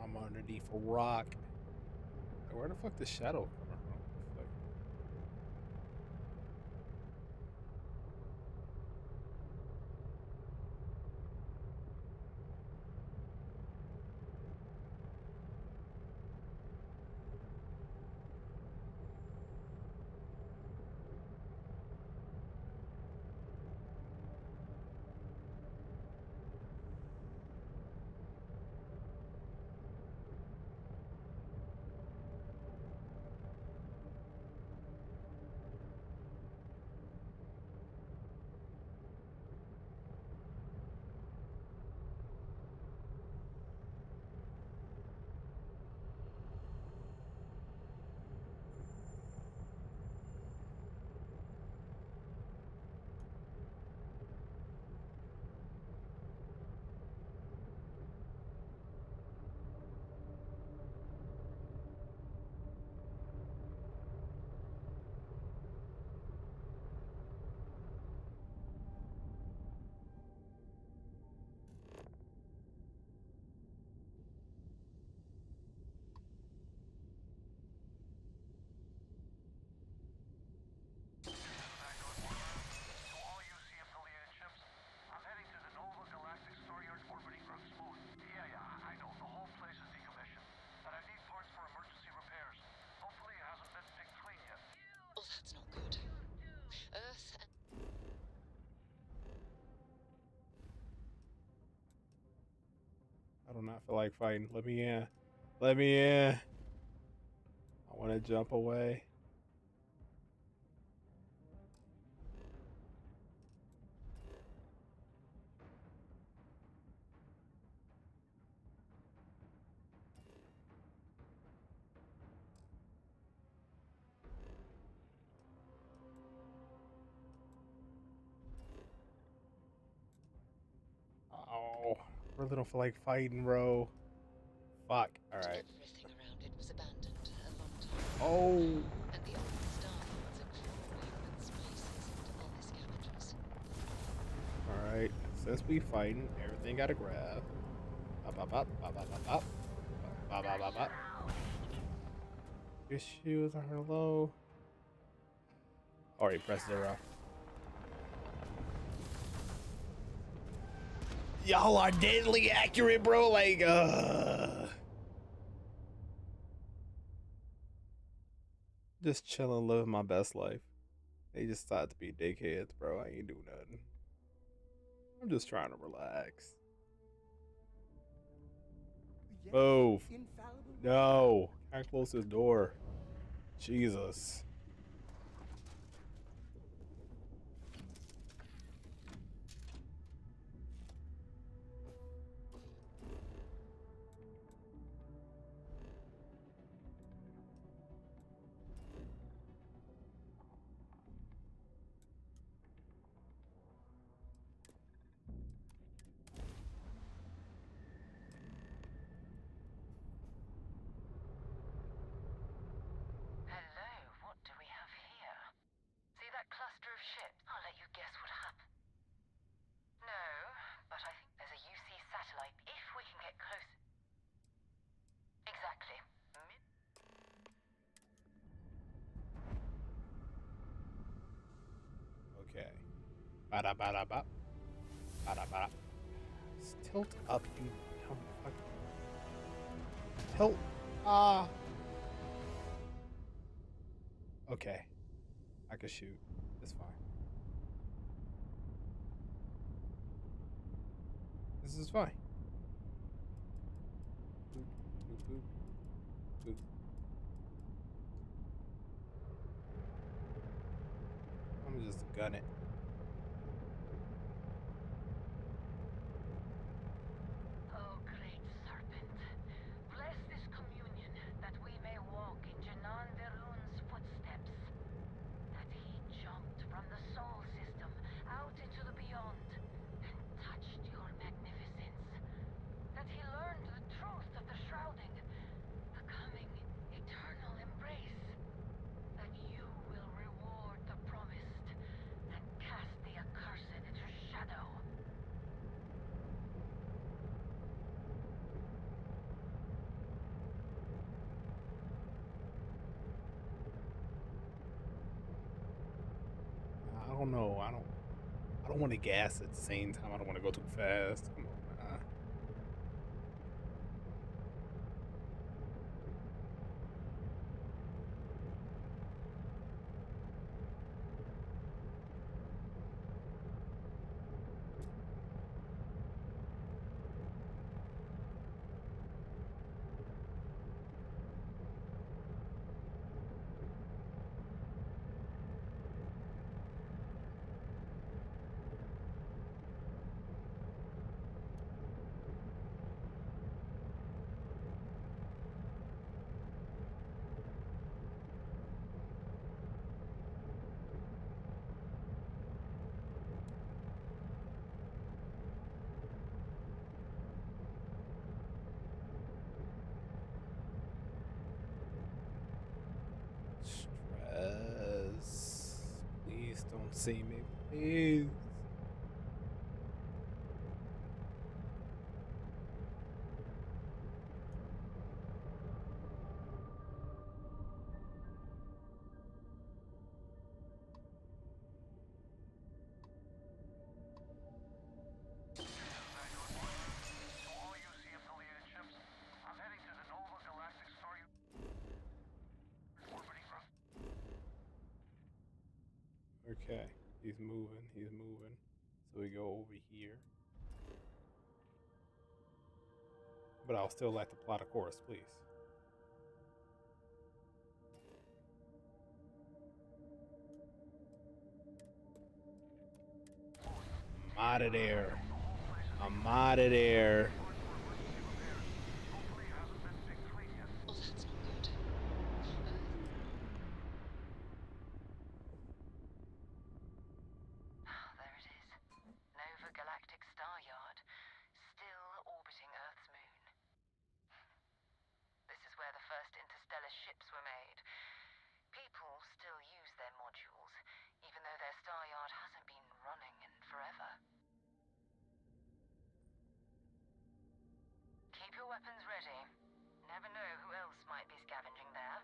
I'm underneath a rock. Like, where the fuck the shadow coming from? Like, Oh, that's not good. Earth and... I do not feel like fighting. Let me in. Let me in. I want to jump away. Oh, I really don't feel like fighting, bro. Fuck. All right. Everything around it was abandoned a long time ago. Oh. And the old starlings are crawling with spices into all the scavengers. All right. Since we fighting, everything got to grab. Bop, bop, bop, bop, bop, bop, bop. Bop, bop, bop, bop. Your shoes are low. Already press 0. Y'all are deadly accurate, bro. Like, just chilling, living my best life. They just decided to be dickheads, bro. I ain't do nothing. I'm just trying to relax. Move. No. Can't close this door. Jesus. Hello, what do we have here? See that cluster of ships? I'll let you guess what happened. No, but I think there's a UC satellite if we can get close. Exactly. Okay. Bada bada bop. Bada bada. Tilt up, you dumb fuck. Tilt. Ah. Okay. I can shoot. It's fine. This is fine. Boop, boop, boop, boop. I'm just gun it. Oh, great serpent. Bless this communion that we may walk in Janan Verun's footsteps. That he jumped from the soul system out into the beyond and touched your magnificence. That he learned the truth of the shrouding, the coming eternal embrace. That you will reward the promised and don't know. I don't want to gas at the same time. I don't want to go too fast. Come on, man. Stress. Please don't see me. Please. Okay, he's moving, he's moving. So we go over here. But I'll still like to plot a course, please. I'm out of there. I'm out of there. There it is. Nova Galactic Star Yard, still orbiting Earth's moon. This is where the first interstellar ships were made. People still use their modules, even though their star yard hasn't been running in forever. Keep your weapons ready. Never know who else might be scavenging there.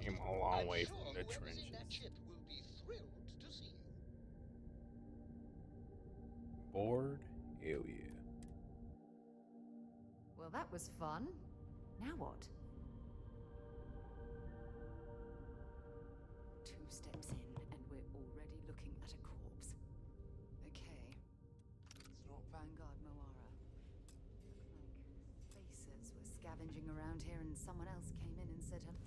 Came a long way Sure from the whoever's in that trenches. ship will be thrilled to see you. Bored? Hell yeah. Well, that was fun. Now what? 2 steps in, and we're already looking at a corpse. Okay. It's not Vanguard Moara. Look like spacers were scavenging around here, and someone else came in and said hello.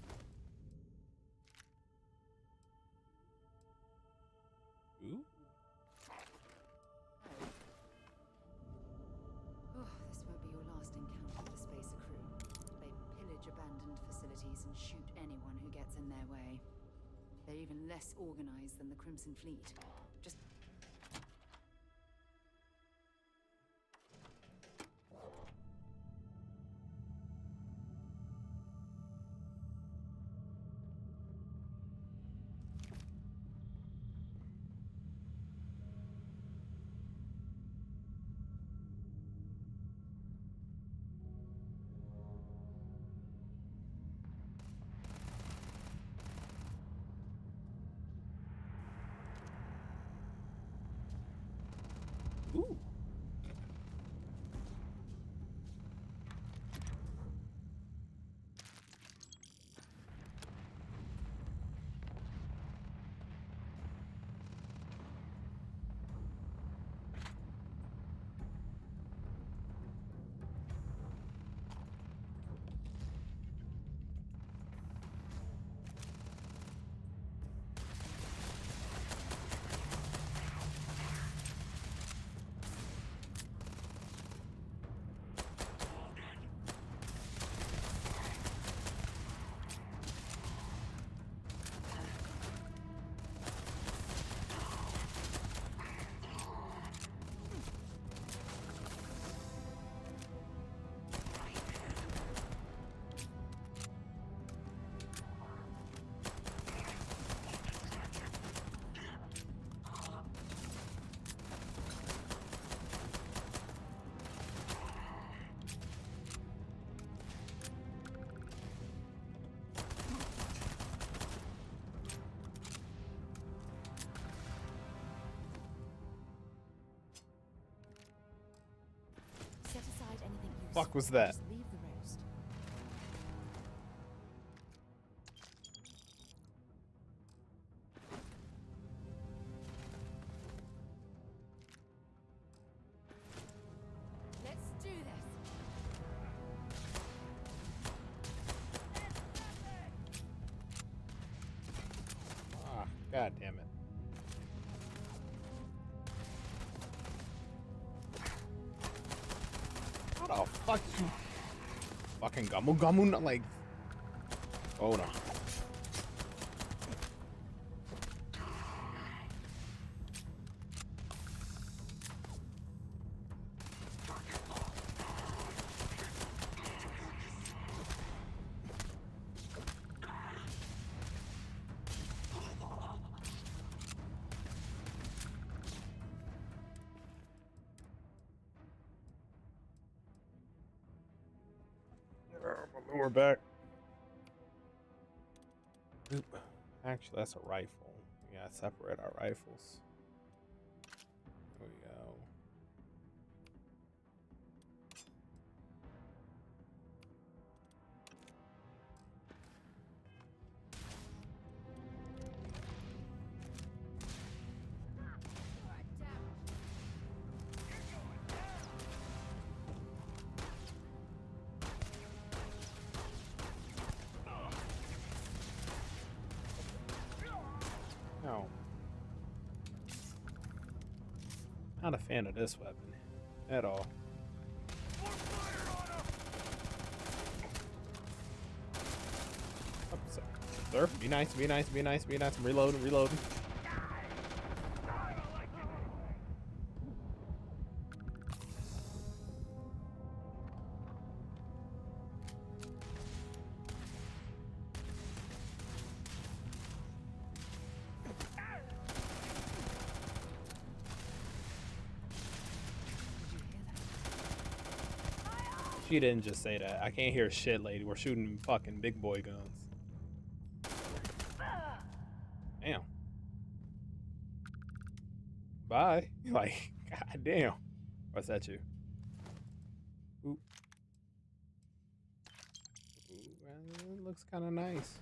Ooh. Oh, this won't be your last encounter with the Spacer crew. They pillage abandoned facilities and shoot anyone who gets in their way. They're even less organized than the Crimson Fleet. Just... fuck was that? Just leave the roast. Let's do this. Ah, god damn it. How the fuck you fucking gamu not like oh no. My lower back. Oop. Actually, that's a rifle. We gotta separate our rifles. There we go. No. Not a fan of this weapon at all. Oh, sir, be nice, be nice, be nice, be nice. I'm reloading, reloading. She didn't just say that. I can't hear shit, lady. We're shooting fucking big boy guns. Damn. Bye. Like, god damn. What's that you? Ooh. Ooh, it looks kind of nice.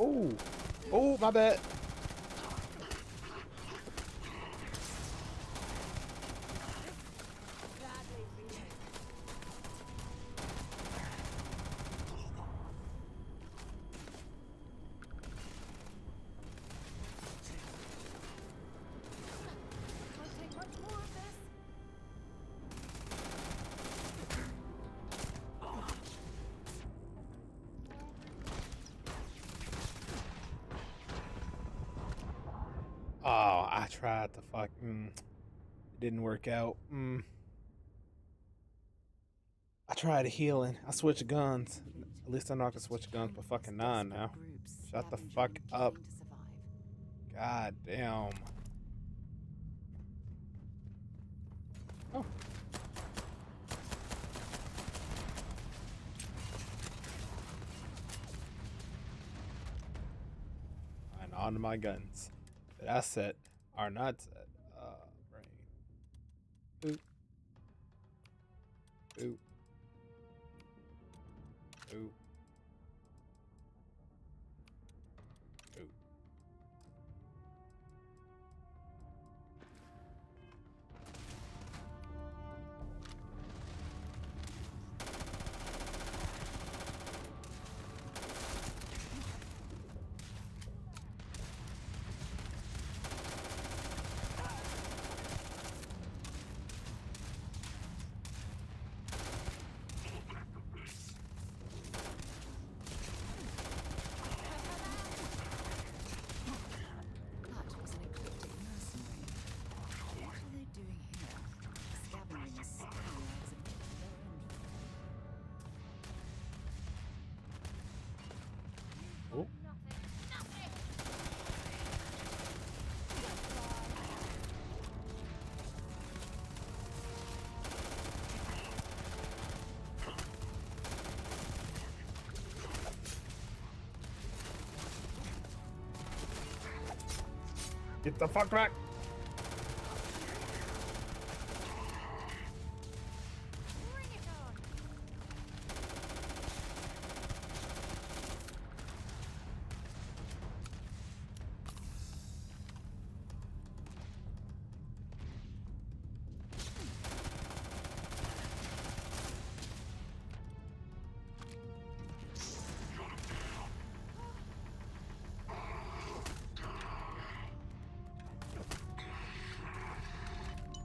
Oh, oh, my bad. tried to fuck. It didn't work out. I tried healing. I switched guns. At least I know I can switch guns, but fucking nine now. Shut the fuck up. God damn. Oh. And on my guns that I set are not set. Brain. Oop. Oop. Oop. Oop. That was an eclectic mercenary. What are they doing here? Scavenging as steady as a bit of their own. Oh. Get the fuck back!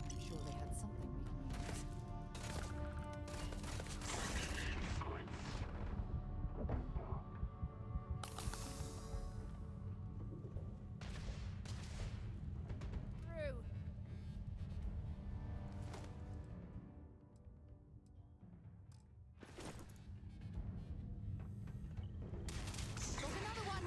I'm sure they had something we can use. Through. Took another one.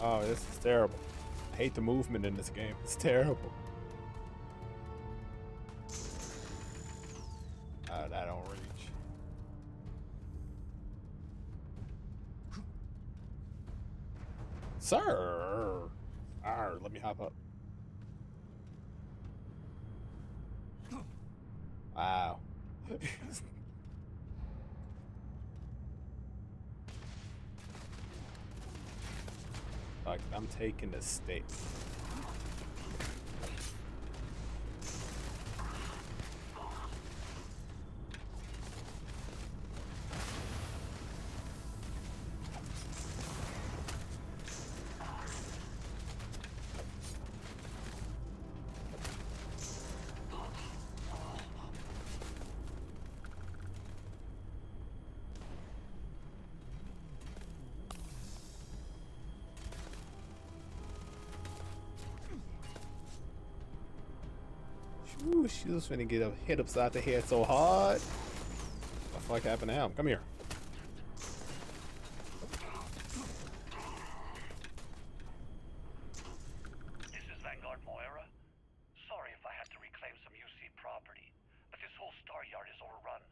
Oh, this is terrible. I hate the movement in this game. It's terrible. That don't reach. Sir! Let me hop up. Wow. Like, I'm taking the state. Ooh, she was finna get hit upside the head so hard. What the fuck happened to him? Come here. This is Vanguard Moira. Sorry if I had to reclaim some UC property, but this whole star yard is overrun.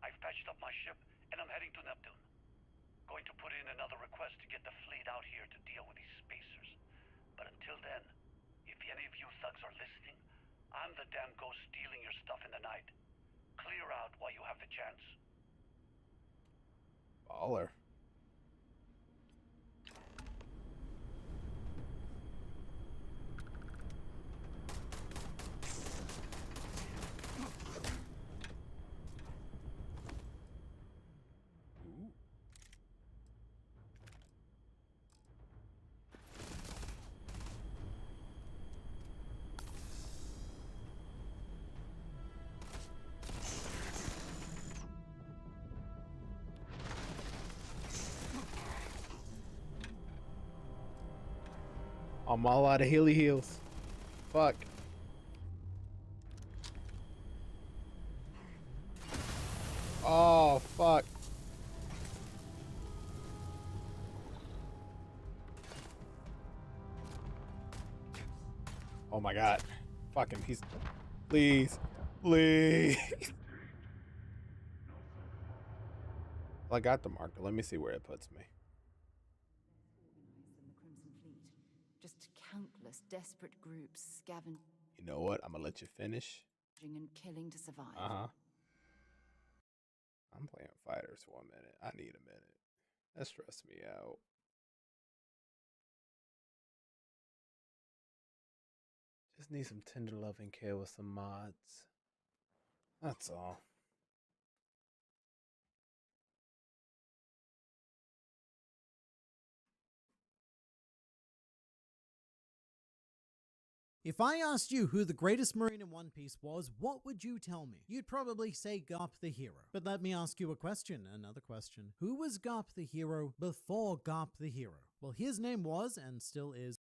I've patched up my ship, and I'm heading to Neptune. Going to put in another request to get the fleet out here to deal with these spacers. But until then, if any of you thugs are listening, I'm the damn ghost stealing your stuff in the night. Clear out while you have the chance. Baller. I'm all out of healy heals. Fuck. Oh, fuck. Oh my god. Fuck him. He's... Please. Please. Well, I got the marker. Let me see where it puts me. Than the Crimson Fleet. Just countless desperate groups scavenging You know what? I'm gonna let you finish. and killing to survive. Uh-huh. I'm playing fighters for a minute. I need a minute. That stressed me out. Just need some tender loving care with some mods. That's all. If I asked you who the greatest Marine in One Piece was, what would you tell me? You'd probably say Garp the hero. But let me ask you a question, another question. Who was Garp the hero before Garp the hero? Well, his name was, and still is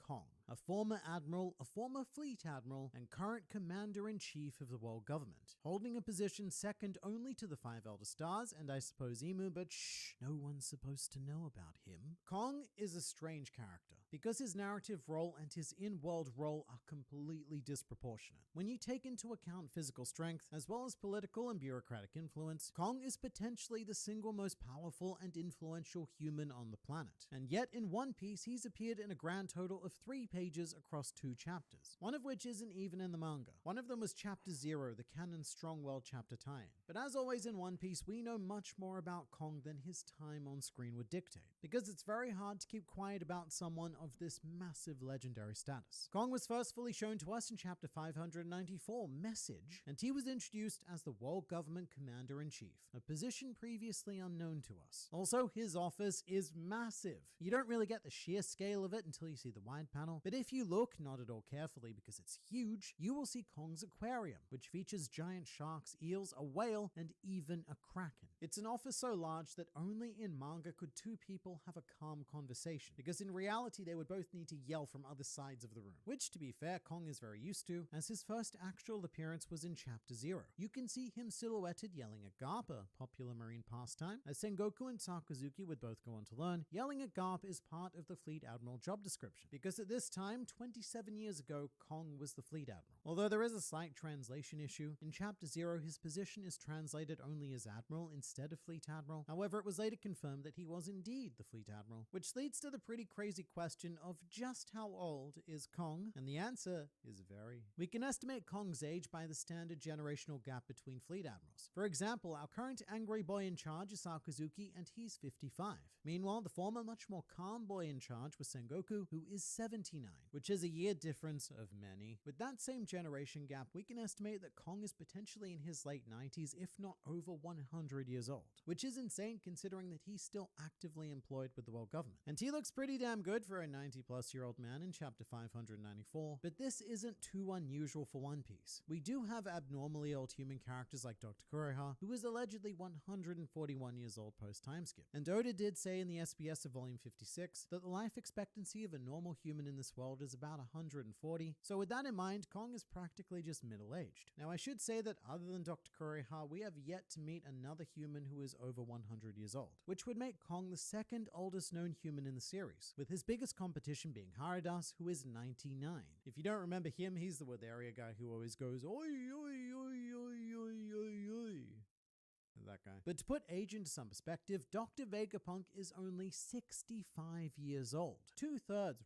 Kong, a former admiral, a former fleet admiral, and current commander-in-chief of the world government, holding a position second only to the 5 Elder Stars and I suppose Emu, but shh, no one's supposed to know about him. Kong is a strange character, because his narrative role and his in-world role are completely disproportionate. When you take into account physical strength, as well as political and bureaucratic influence, Kong is potentially the single most powerful and influential human on the planet. And yet in One Piece, he's appeared in a grand total of 3 pages across 2 chapters, one of which isn't even in the manga. One of them was Chapter 0, the canon Strong World chapter tie-in. But as always in One Piece, we know much more about Kong than his time on screen would dictate, because it's very hard to keep quiet about someone of this massive legendary status. Kong was first fully shown to us in chapter 594, Message, and he was introduced as the World Government Commander-in-Chief, a position previously unknown to us. Also, his office is massive. You don't really get the sheer scale of it until you see the wide panel, but if you look not at all carefully because it's huge, you will see Kong's aquarium, which features giant sharks, eels, a whale, and even a kraken. It's an office so large that only in manga could 2 people have a calm conversation, because in reality they would both need to yell from other sides of the room, which to be fair, Kong is very used to, as his first actual appearance was in Chapter 0. You can see him silhouetted yelling at Garp, a popular marine pastime, as Sengoku and Sakazuki would both go on to learn. Yelling at Garp is part of the Fleet Admiral job description, because at this time, 27 years ago, Kong was the Fleet Admiral. Although there is a slight translation issue, in Chapter 0 his position is translated only as Admiral instead of Fleet Admiral. However, it was later confirmed that he was indeed the Fleet Admiral, which leads to the pretty crazy question of just how old is Kong? And the answer is very. We can estimate Kong's age by the standard generational gap between Fleet Admirals. For example, our current angry boy in charge is Sakazuki, and he's 55. Meanwhile, the former, much more calm boy in charge was Sengoku, who is 79, which is a year difference of many. With that same generation gap, we can estimate that Kong is potentially in his late 90s, if not over 100 years old, which is insane considering that he's still actively employed with the world government. And he looks pretty damn good for a 90-plus-year-old man in chapter 594, but this isn't too unusual for One Piece. We do have abnormally old human characters like Dr. Kureha, who is allegedly 141 years old post-time skip. And Oda did say in the SBS of volume 56 that the life expectancy of a normal human in this world is about 140, so with that in mind, Kong is practically just middle-aged. Now I should say that other than Dr. Kureha, we have yet to meet another human who is over 100 years old, which would make Kong the second oldest known human in the series, with his biggest competition being Haradas, who is 99. If you don't remember him, he's the Witheria guy who always goes, oi, oi, oi, oi, oi, oi, oi. That guy. But to put age into some perspective, Dr. Vegapunk is only 65 years old.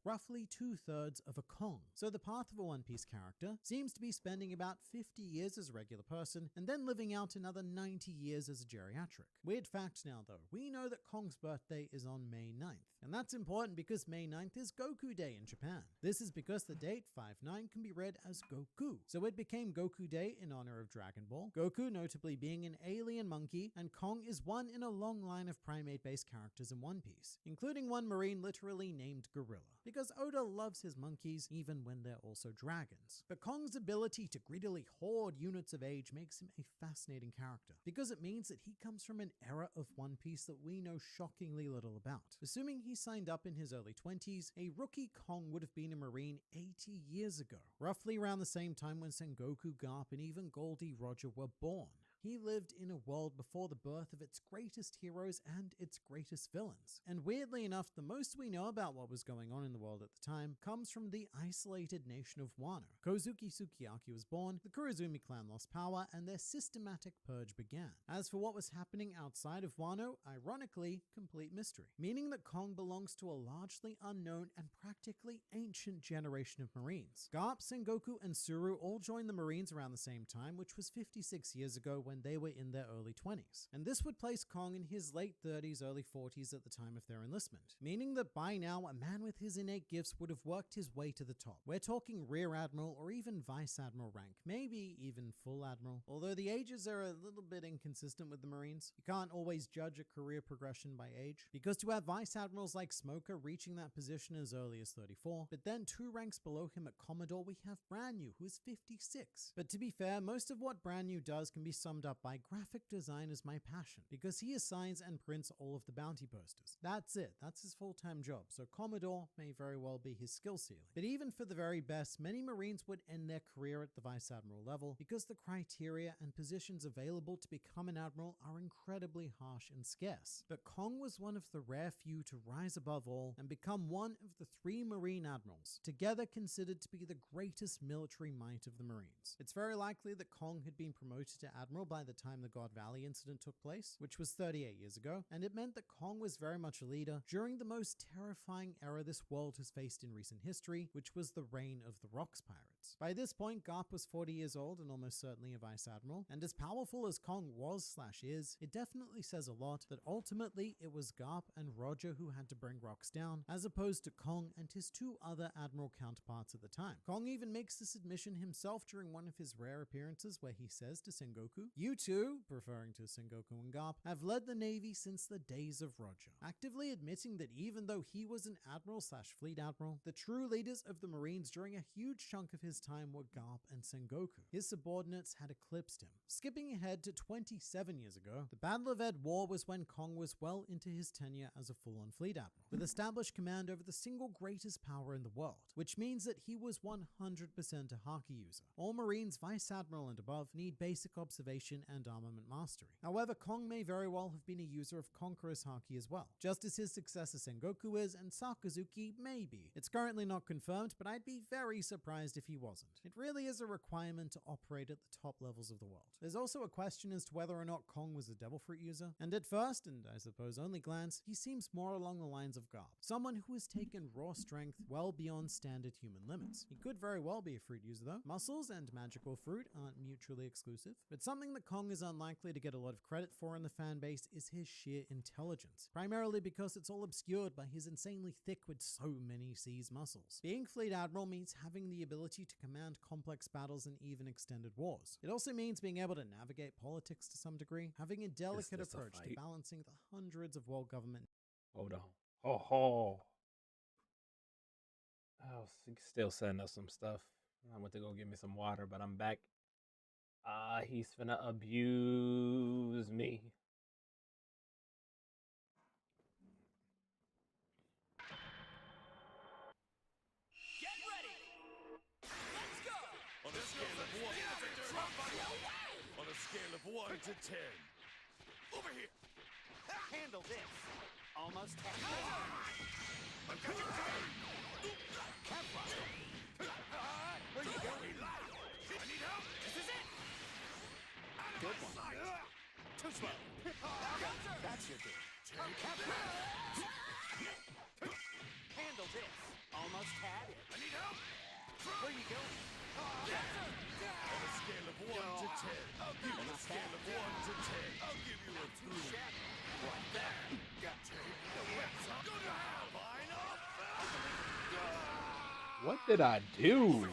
Roughly two-thirds of a Kong. So the path of a One Piece character seems to be spending about 50 years as a regular person, and then living out another 90 years as a geriatric. Weird fact now though, we know that Kong's birthday is on May 9th, and that's important because May 9th is Goku Day in Japan. This is because the date 5/9 can be read as Goku, so it became Goku Day in honor of Dragon Ball. Goku notably being an alien monkey Luffy, and Kong is one in a long line of primate-based characters in One Piece, including one marine literally named Gorilla, because Oda loves his monkeys even when they're also dragons. But Kong's ability to greedily hoard units of age makes him a fascinating character, because it means that he comes from an era of One Piece that we know shockingly little about. Assuming he signed up in his early 20s, a rookie Kong would have been a marine 80 years ago, roughly around the same time when Sengoku, Garp, and even Goldie Roger were born. He lived in a world before the birth of its greatest heroes and its greatest villains. And weirdly enough, the most we know about what was going on in the world at the time comes from the isolated nation of Wano. Kozuki Sukiyaki was born, the Kurozumi clan lost power, and their systematic purge began. As for what was happening outside of Wano, ironically, complete mystery, meaning that Kong belongs to a largely unknown and practically ancient generation of Marines. Garp, Sengoku, and Suru all joined the Marines around the same time, which was 56 years ago when they were in their early 20s. And this would place Kong in his late 30s, early 40s at the time of their enlistment, meaning that by now a man with his innate gifts would have worked his way to the top. We're talking Rear Admiral or even Vice Admiral rank, maybe even Full Admiral, although the ages are a little bit inconsistent with the Marines. You can't always judge a career progression by age, because to have Vice Admirals like Smoker reaching that position as early as 34, but then 2 ranks below him at Commodore we have Brand New, who is 56. But to be fair, most of what Brand New does can be summed up by graphic design is my passion, because he assigns and prints all of the bounty posters. That's it, that's his full-time job, so Commodore may very well be his skill ceiling. But even for the very best, many Marines would end their career at the Vice Admiral level, because the criteria and positions available to become an Admiral are incredibly harsh and scarce. But Kong was one of the rare few to rise above all and become one of the 3 Marine Admirals, together considered to be the greatest military might of the Marines. It's very likely that Kong had been promoted to Admiral by the time the God Valley incident took place, which was 38 years ago, and it meant that Kong was very much a leader during the most terrifying era this world has faced in recent history, which was the reign of the Rocks Pirates. By this point, Garp was 40 years old and almost certainly a Vice Admiral, and as powerful as Kong was/is, it definitely says a lot that ultimately it was Garp and Roger who had to bring Rocks down, as opposed to Kong and his 2 other Admiral counterparts at the time. Kong even makes this admission himself during one of his rare appearances where he says to Sengoku, "You two," referring to Sengoku and Garp, "have led the Navy since the days of Roger," actively admitting that even though he was an Admiral/Fleet Admiral, the true leaders of the Marines during a huge chunk of his time were Garp and Sengoku. His subordinates had eclipsed him. Skipping ahead to 27 years ago, the Battle of Ed War was when Kong was well into his tenure as a full-on Fleet Admiral, with established command over the single greatest power in the world, which means that he was 100% a Haki user. All Marines Vice Admiral and above need basic observation and armament mastery. However, Kong may very well have been a user of Conqueror's Haki as well, just as his successor Sengoku is, and Sakazuki may be. It's currently not confirmed, but I'd be very surprised if he wasn't. It really is a requirement to operate at the top levels of the world. There's also a question as to whether or not Kong was a Devil Fruit user, and at first, and I suppose only glance, he seems more along the lines of Garp, someone who has taken raw strength well beyond standard human limits. He could very well be a fruit user though. Muscles and magical fruit aren't mutually exclusive, but something that Kong is unlikely to get a lot of credit for in the fan base is his sheer intelligence, primarily because it's all obscured by his insanely thick with so many C's muscles. Being Fleet Admiral means having the ability to command complex battles and even extended wars. It also means being able to navigate politics to some degree, having a delicate approach to balancing the hundreds of world government. Hold on. Oh. I was still setting up some stuff. I went to go get me some water, but I'm back. He's finna abuse me. Get ready! Let's go! On a scale of 1 to 10. Over here! Handle this! Almost had it. I've got your turn! Kevlar! Where you going? I need help! This is it! Good one. Too slow. That's your dude. Kevlar! Handle this. Almost had it. I need help! Where you going? On a scale of 1 to 10. I'll give you a scale of 1 to 10. I'll give you a 3. What that? Got to hit the webs. Go to hell! What did I do?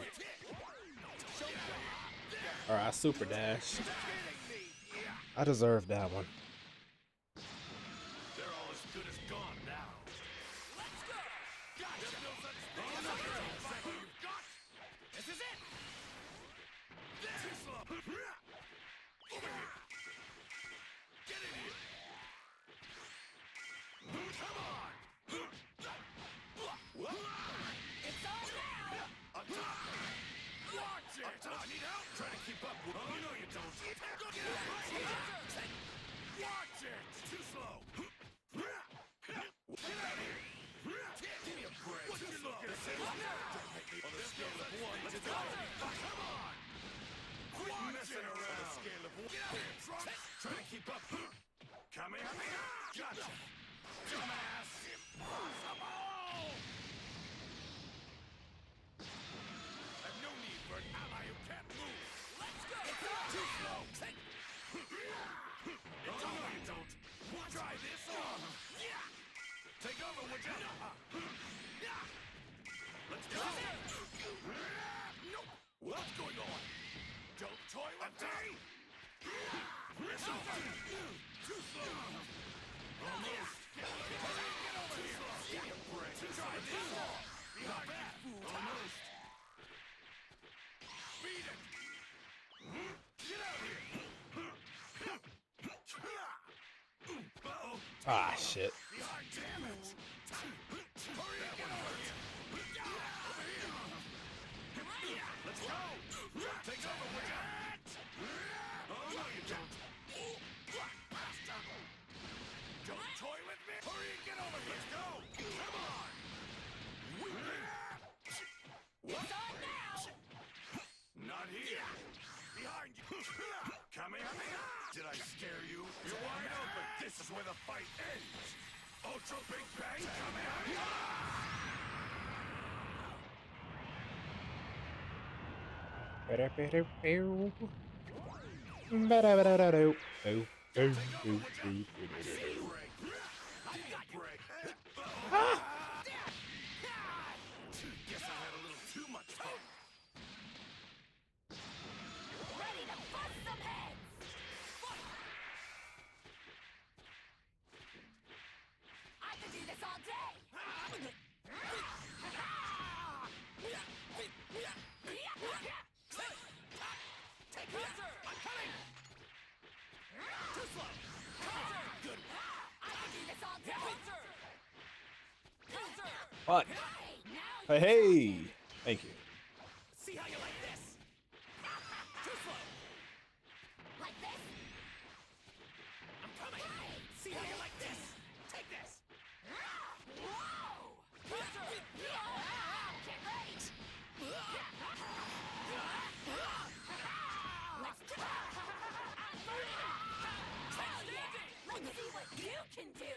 Alright, I super dashed. I deserved that one. Ah, shit. Damn it! Hurry, get over here! Let's go! Take over, would ya? Oh, no, you don't. Don't toy with me! Hurry and get over here! Let's go! Come on! What's on now? Not here! Behind you! Coming! Did I scare you? You're wide open! This is where the fight ends! Ultra Big Bang coming! Guess I had a little too much fun. Ready to bust some heads! I could do this all day! Take counter! I'm coming! Too slow! Counter! Good. I could do this all day! Counter! Fuck. Hey. Thank you. See how you like this? Too slow! Like this? I'm coming! See how you like this? Take this! Whoa! Counter! Get ready! Let's go! Hell yeah! Let's see what you can do!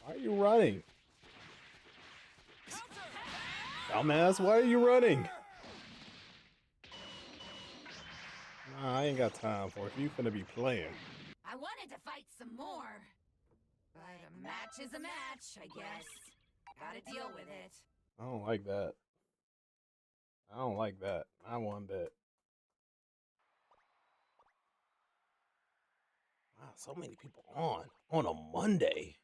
Why are you running? Dumbass, why are you running? Nah, I ain't got time for it. You finna be playing. I wanted to fight some more. But a match is a match, I guess. Gotta deal with it. I don't like that. I don't like that. Not one bit. Wow, so many people on a Monday.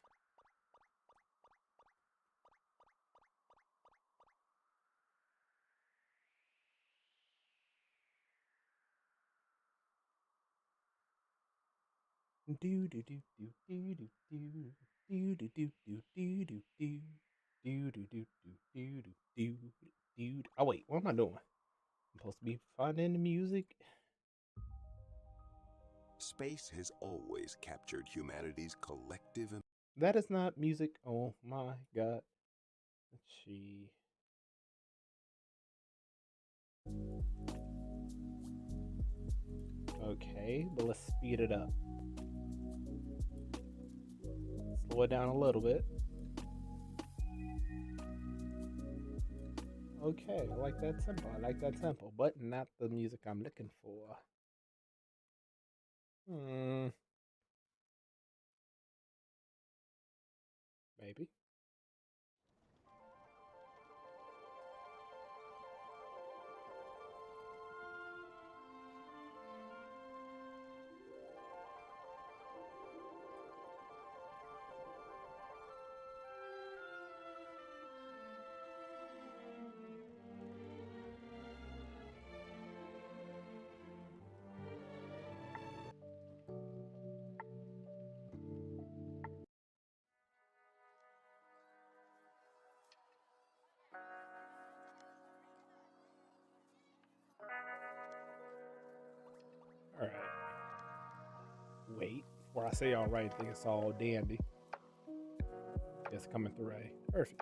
Do do do do do do do do do do do do do do do do do do do do. Oh wait, what am I doing? I'm supposed to be finding the music. Space has always captured humanity's collective. That is not music. Oh my god. Let's see. Okay, but let's speed it up. Slow it down a little bit. Okay, I like that tempo. I like that tempo, but not the music I'm looking for. Maybe. Alright. Wait. Before I say alright, I think it's all dandy. It's coming through A. Perfect.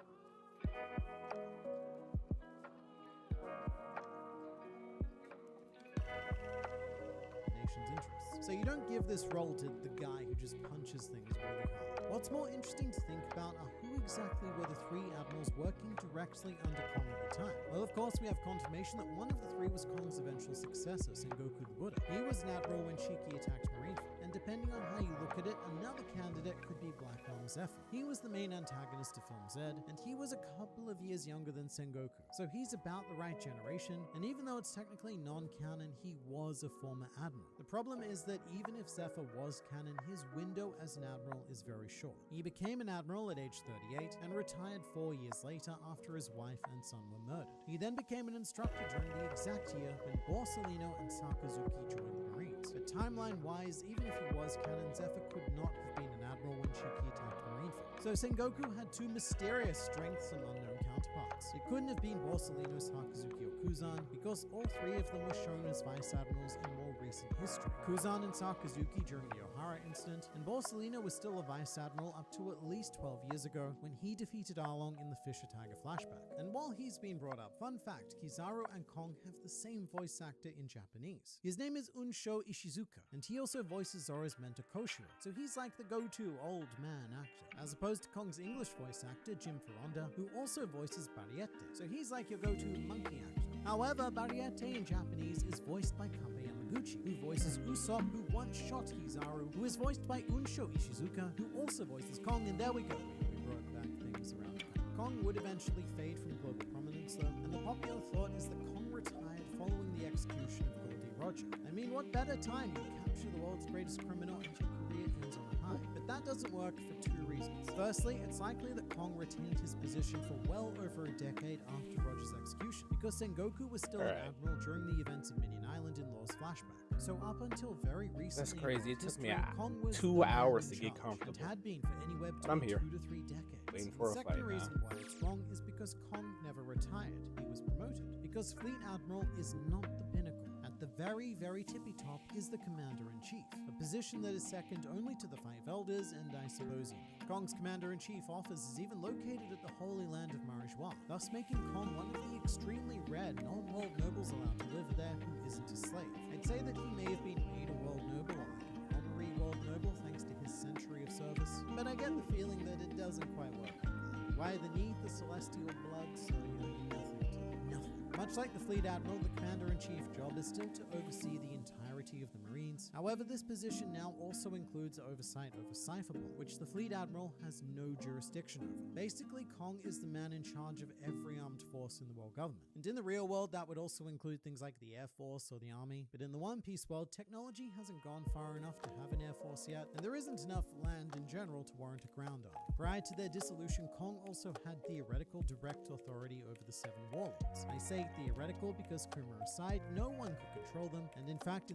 Nation's interests. So you don't give this role to the guy who just punches things really hard. What's more interesting to think about are who exactly were the three admirals working directly under Kong at the time. Well, of course, we have confirmation that one of the three was Kong's eventual successor, Sengoku the Buddha. He was an admiral when Shiki attacked Marineford, and depending on how you look at it, another candidate could be Black Rum Zephyr. He was the main antagonist of Film Z, and he was a couple of years younger than Sengoku, so he's about the right generation, and even though it's technically non-canon, he was a former admiral. The problem is that even if Zephyr was canon, his window as an admiral is very short. He became an admiral at age 38 and retired 4 years later after his wife and son were murdered. He then became an instructor during the exact year when Borsalino and Sakazuki joined the Marines. But timeline-wise, even if he was canon, Zephyr could not have been an admiral when Shuki attacked Marineford. So Sengoku had two mysterious strengths and unknown counterparts. It couldn't have been Borsalino, Sakazuki, or Kuzan, because all three of them were shown as vice admirals in more recent history. Kuzan and Sakazuki during the Ohara incident, and Borsalino was still a vice admiral up to at least 12 years ago when he defeated Arlong in the Fisher Tiger flashback. And while he's been brought up, fun fact, Kizaru and Kong have the same voice actor in Japanese. His name is Unsho Ishizuka, and he also voices Zoro's mentor Koshiro, so he's like the go-to old man actor, as opposed to Kong's English voice actor Jim Furonda, who also voices Barriette, so he's like your go-to monkey actor. However, Barriette in Japanese is voiced by Kabe Yamaguchi, who voices Usopp, who once shot Kizaru, who is voiced by Unsho Ishizuka, who also voices Kong, and there we go, we brought back things around Kong. Kong would eventually fade from global prominence though, and the popular thought is that Kong retired following the execution of Goldie Roger. I mean, what better time to capture the world's greatest criminal and your career ends on a high? But that doesn't work for two reasons. Firstly, it's likely that Kong retained his position for well over a decade after Roger's execution, because Sengoku was still an admiral during the events of Minion Island in Law's flashback. So up until very recently, That's crazy. It took me Kong was 2 hours to get comfortable. And had been for anywhere But I'm between here, 2 to 3 decades. waiting for a the fight second now. reason why it's wrong is because Kong never retired. He was promoted. Because Fleet Admiral is not the pinnacle. At the very, very tippy top is the Commander-in-Chief, a position that is second only to the Five Elders and I suppose Ymir. Kong's Commander-in-Chief office is even located at the Holy Land of Marijois, thus making Kong one of the extremely rare non-world nobles allowed to live there who isn't a slave. I'd say that he may have been made a world noble or like an honorary world noble thanks to his century of service, but I get the feeling that it doesn't quite work like that. Why the need the celestial blood so you know nothing to nothing. Much like the Fleet Admiral, the Commander-in-Chief job is still to oversee the entirety of the Marines. However, this position now also includes oversight over Cypherball, which the Fleet Admiral has no jurisdiction over. Basically, Kong is the man in charge of every armed force in the world government. And in the real world, that would also include things like the Air Force or the Army. But in the One Piece world, technology hasn't gone far enough to have an Air Force yet, and there isn't enough land in general to warrant a ground army. Prior to their dissolution, Kong also had theoretical direct authority over the 7 warlords. I say theoretical because, Kuma aside, no one could control them, and in fact...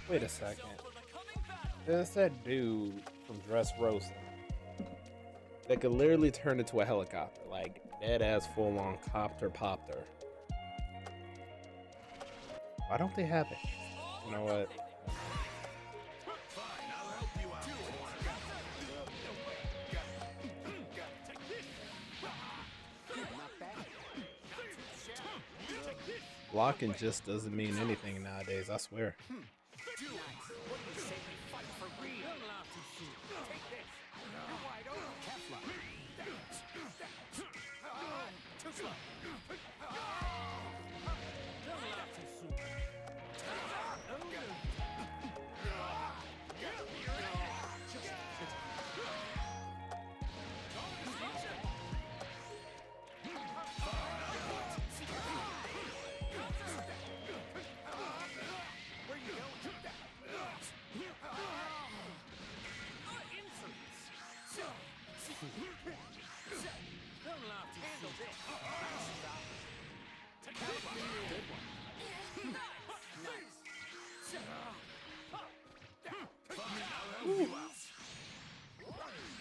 Wait a second. That's that dude from Dressrosa that could literally turn into a helicopter, like dead-ass full-on copter-popter. Why don't they have it? You know what? Blocking just doesn't mean anything nowadays, I swear.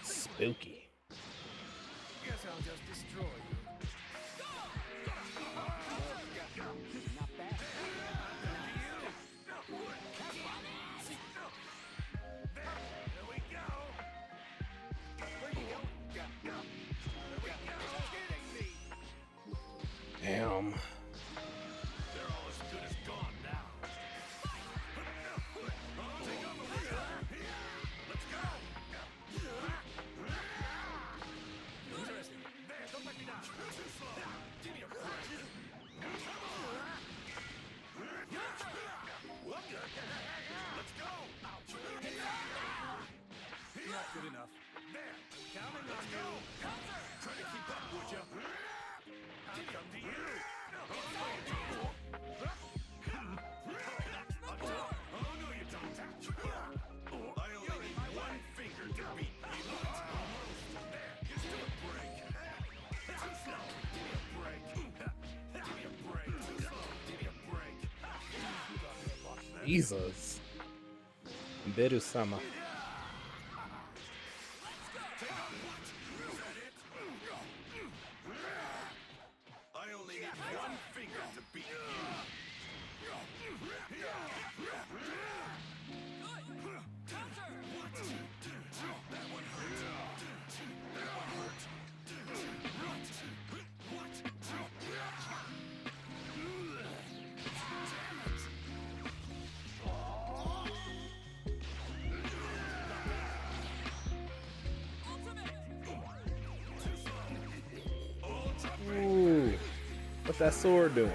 Spooky. Guess I'll just destroy you. Not bad. There we go. Where you going? Damn. They're all as good as gone now. Take on the lead. Let's go. Interesting. There, don't let me down. Too slow. Give me a break. Come on. Let's go. Ouch. Not good enough. There. Counting on you. Try to keep up, would ya? I'll come to you. Oh, no, you don't. I only need one finger to beat you. There, here's to a break. Too slow. Give me a break. Give me a break. Too slow. Give me a break. Jesus. Beru-sama. I only need one finger to beat you. That one hurt. That one hurt. Ooh, what that sword doing?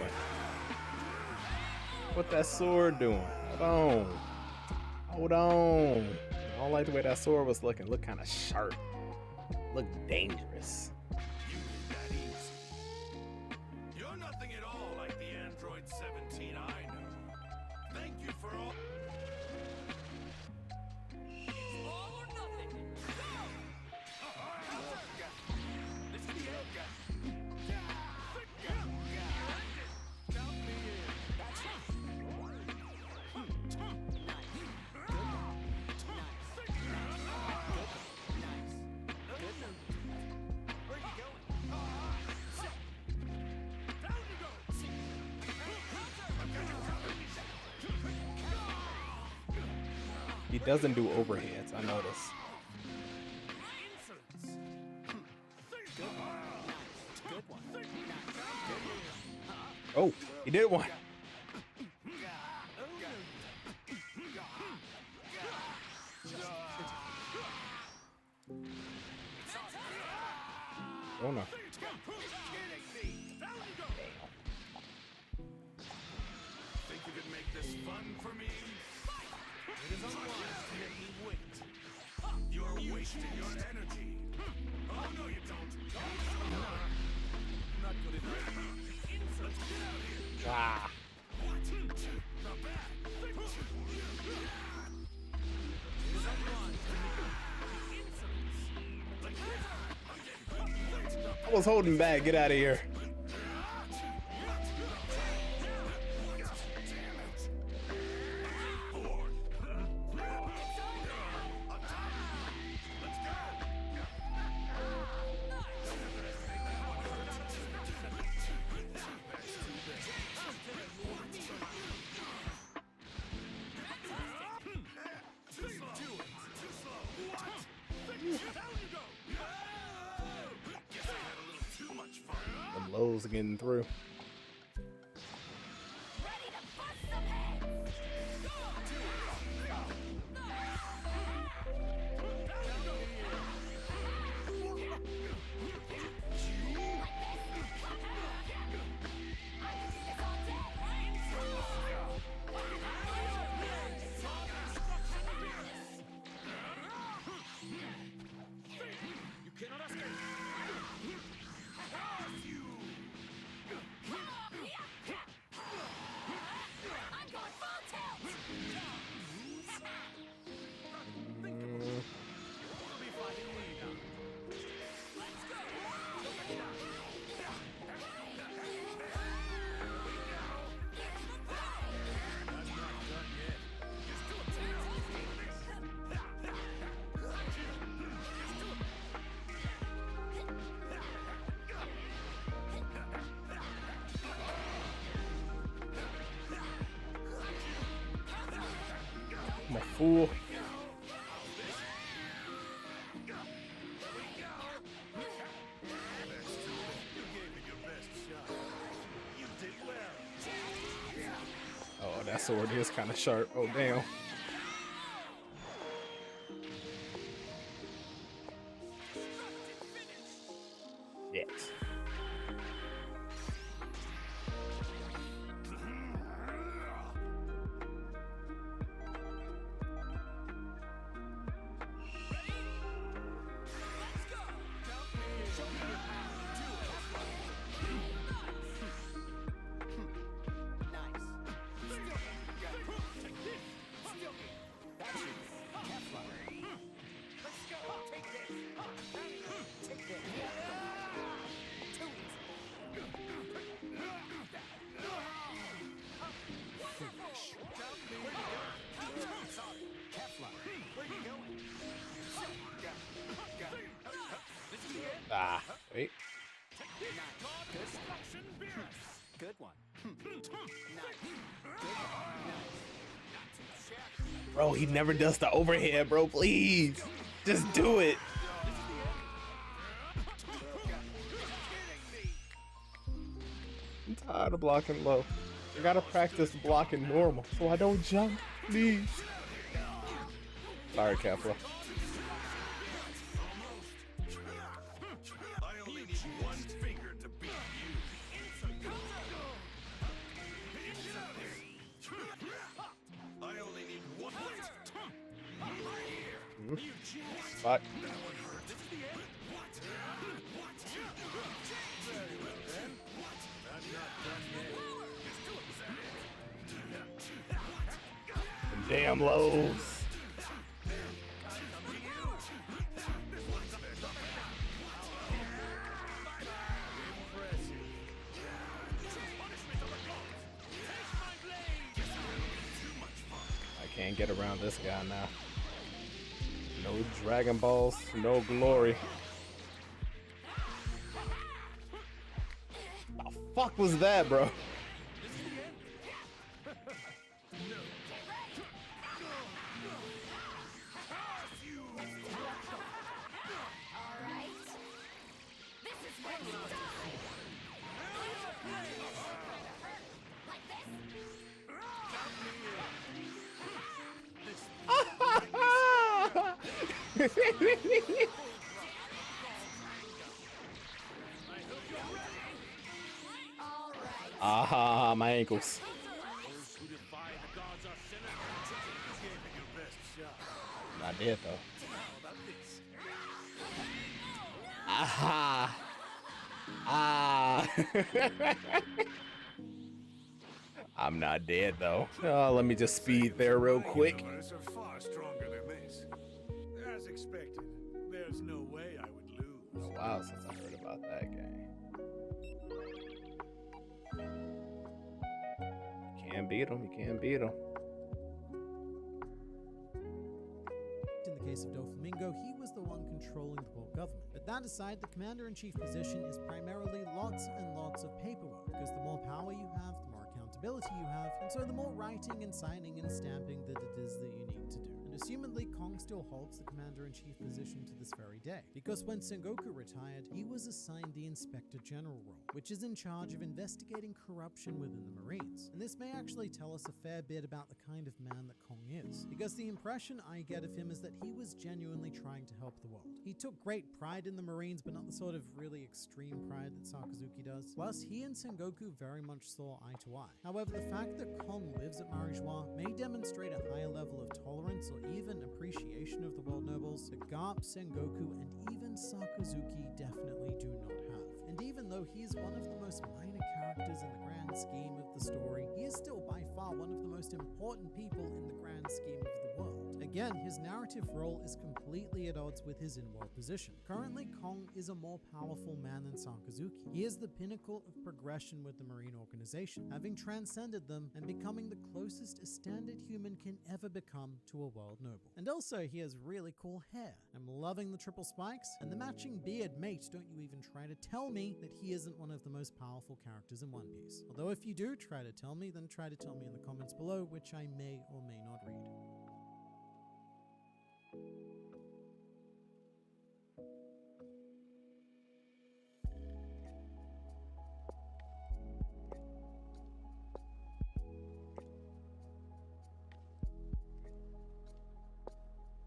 What that sword doing? Hold on. Hold on. I don't like the way that sword was looking. Look kind of sharp. Look dangerous. You're nothing at all like the Android 17 I know. Thank you for all. It's all or nothing. This is the end. Count me in. That's it. He doesn't do overheads, I notice. Oh, he did one. Oh no. Think you could make this fun for me? It is unwise to make me wait. You're wasting your energy. Oh, no, you don't. Not good enough. Let's get out here. Ah. What? Not bad. It is unwise to make insolence. I was holding back. Get out of here. The lows are getting through. I'm a fool. Oh, that sword is kind of sharp. Oh, damn. Yes. Bro, he never does the overhead, bro. Please. Just do it. I'm tired of blocking low. I gotta practice blocking normal so I don't jump. Please. Sorry, Kefla. I only need one finger to beat you. I only need one. Fuck. Damn lows. I can't get around this guy now. No Dragon Balls, no glory. The fuck was that, bro? Aha, my ankles. Not dead though. Aha. Ah. I'm not dead though. Let me just speed there real quick. Are far stronger than this. As expected, there's no way I would lose. Oh wow, since I heard about that game. You can't beat him, you can't beat him. In the case of Doflamingo, he was the one controlling the world government. But that aside, the commander-in-chief position is primarily lots and lots of paperwork, because the more power you have, the more accountability you have, and so the more writing and signing and stamping that it is that you need to do. And assumedly, Kong still holds the commander-in-chief position to this very day, because when Sengoku retired, he was assigned the Inspector General role, which is in charge of investigating corruption within the Marines. And this may actually tell us a fair bit about the kind of man that Kong is, because the impression I get of him is that he was genuinely trying to help the world. He took great pride in the Marines, but not the sort of really extreme pride that Sakazuki does. Plus, he and Sengoku very much saw eye to eye. However, the fact that Kong lives at Marijois may demonstrate a higher level of tolerance or even appreciation of the world nobles that Garp, Sengoku, and even Sakazuki definitely do not have. And even though he is one of the most minor characters in the grand scheme of the story, he is still by far one of the most important people in the grand scheme of the world. Again, his narrative role is completely at odds with his in-world position. Currently, Kong is a more powerful man than Sakazuki. He is the pinnacle of progression with the Marine organization, having transcended them and becoming the closest a standard human can ever become to a world noble. And also, he has really cool hair. I'm loving the triple spikes, and the matching beard, mate. Don't you even try to tell me that he isn't one of the most powerful characters in One Piece. Although if you do try to tell me, then try to tell me in the comments below, which I may or may not read.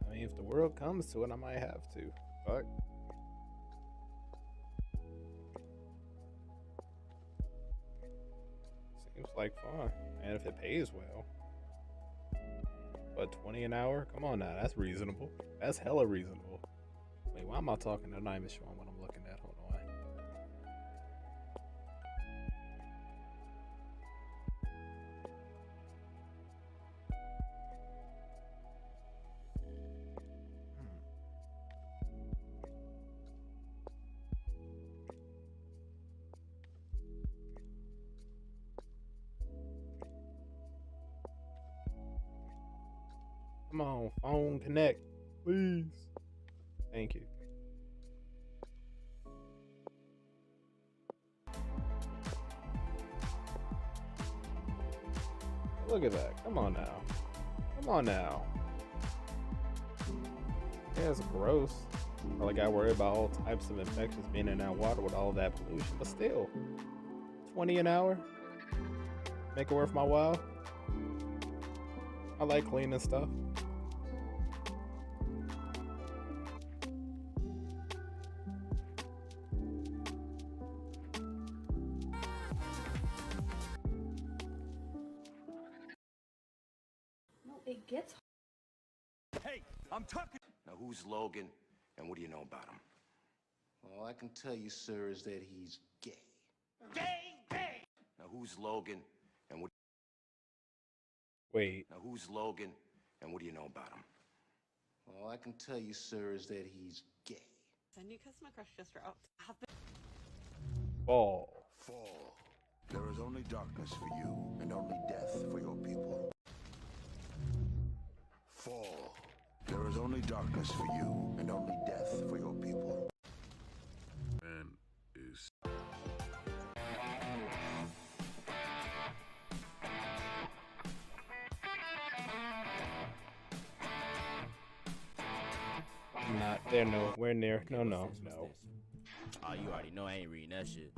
I mean, if the world comes to it, I might have to. Fuck. Seems like fun. And if it pays well. But 20 an hour? Come on now, that's reasonable. That's hella reasonable. Wait, why am I talking? I'm not even showing what I'm looking at. Hold on. Come on, phone connect, please. Thank you. Look at that. Come on now. Come on now. Yeah, it's gross. Like I worry about all types of infections being in that water with all that pollution, but still, 20 an hour, make it worth my while. I like cleaning stuff. No, it gets. Hey, I'm talking. Now, who's Logan, and what do you know about him? All I can tell you, sir, is that he's gay. Gay! Now, who's Logan, and what... Wait. Now, who's Logan, and what do you know about him? All I can tell you, sir, is that he's gay. Send you because my crush just dropped. Fall. Fall. There is only darkness for you, and only death for your people. Fall. There is only darkness for you, and only death for your people. Man is... Not there, nowhere near. No. Oh, you already know I ain't reading that shit.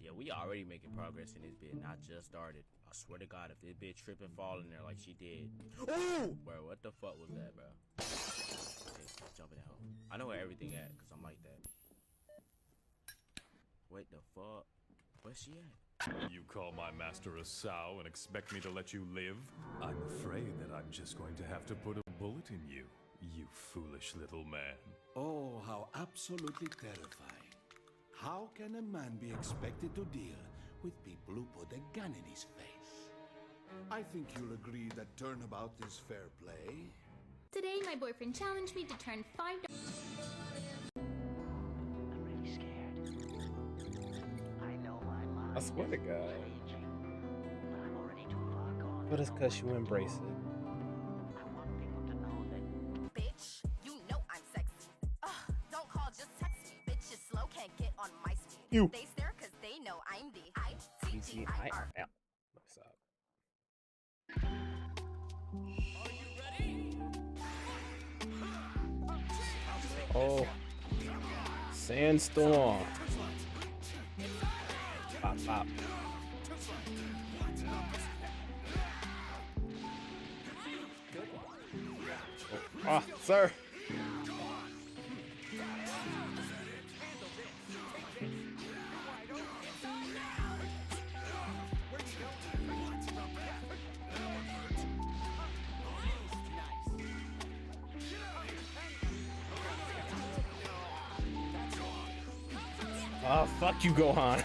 Yeah, we already making progress in this bit, not just started. I swear to God, if this bitch trip and fall in there like she did. Ooh! Bro, what the fuck was that, bro? Okay, stop jumping out. I know where everything at, because I'm like that. Wait, the fuck? Where's she at? You call my master a sow and expect me to let you live? I'm afraid that I'm just going to have to put a bullet in you, you foolish little man. Oh, how absolutely terrifying. How can a man be expected to deal with people who put a gun in his face? I think you'll agree that turnabout is fair play. Today, my boyfriend challenged me to turn $5. I'm really scared. I know my mind. I swear to God. Changing, but I'm already too far gone. But it's because you embrace it. I want people to know that. Bitch, you know I'm sexy. Ugh, don't call, just text me. Bitch is slow, can't get on my speed. You. They stare cause they know I'm the ITTIR. What's up? Oh, sandstorm. Pop, pop. Oh, sir. Oh, fuck you, Gohan.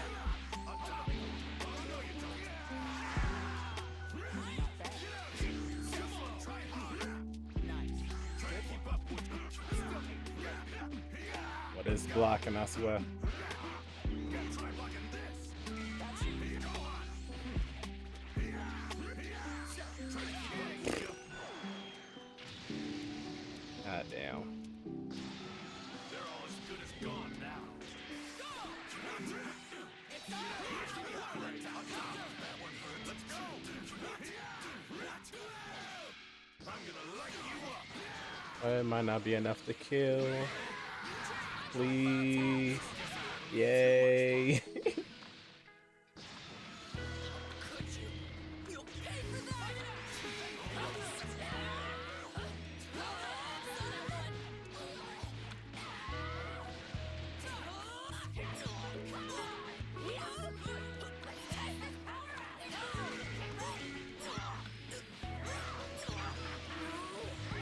What is blocking, I swear. God damn. They're all as good as gone now. Let's go! I'm gonna light you up. It might not be enough to kill. Please. Yay.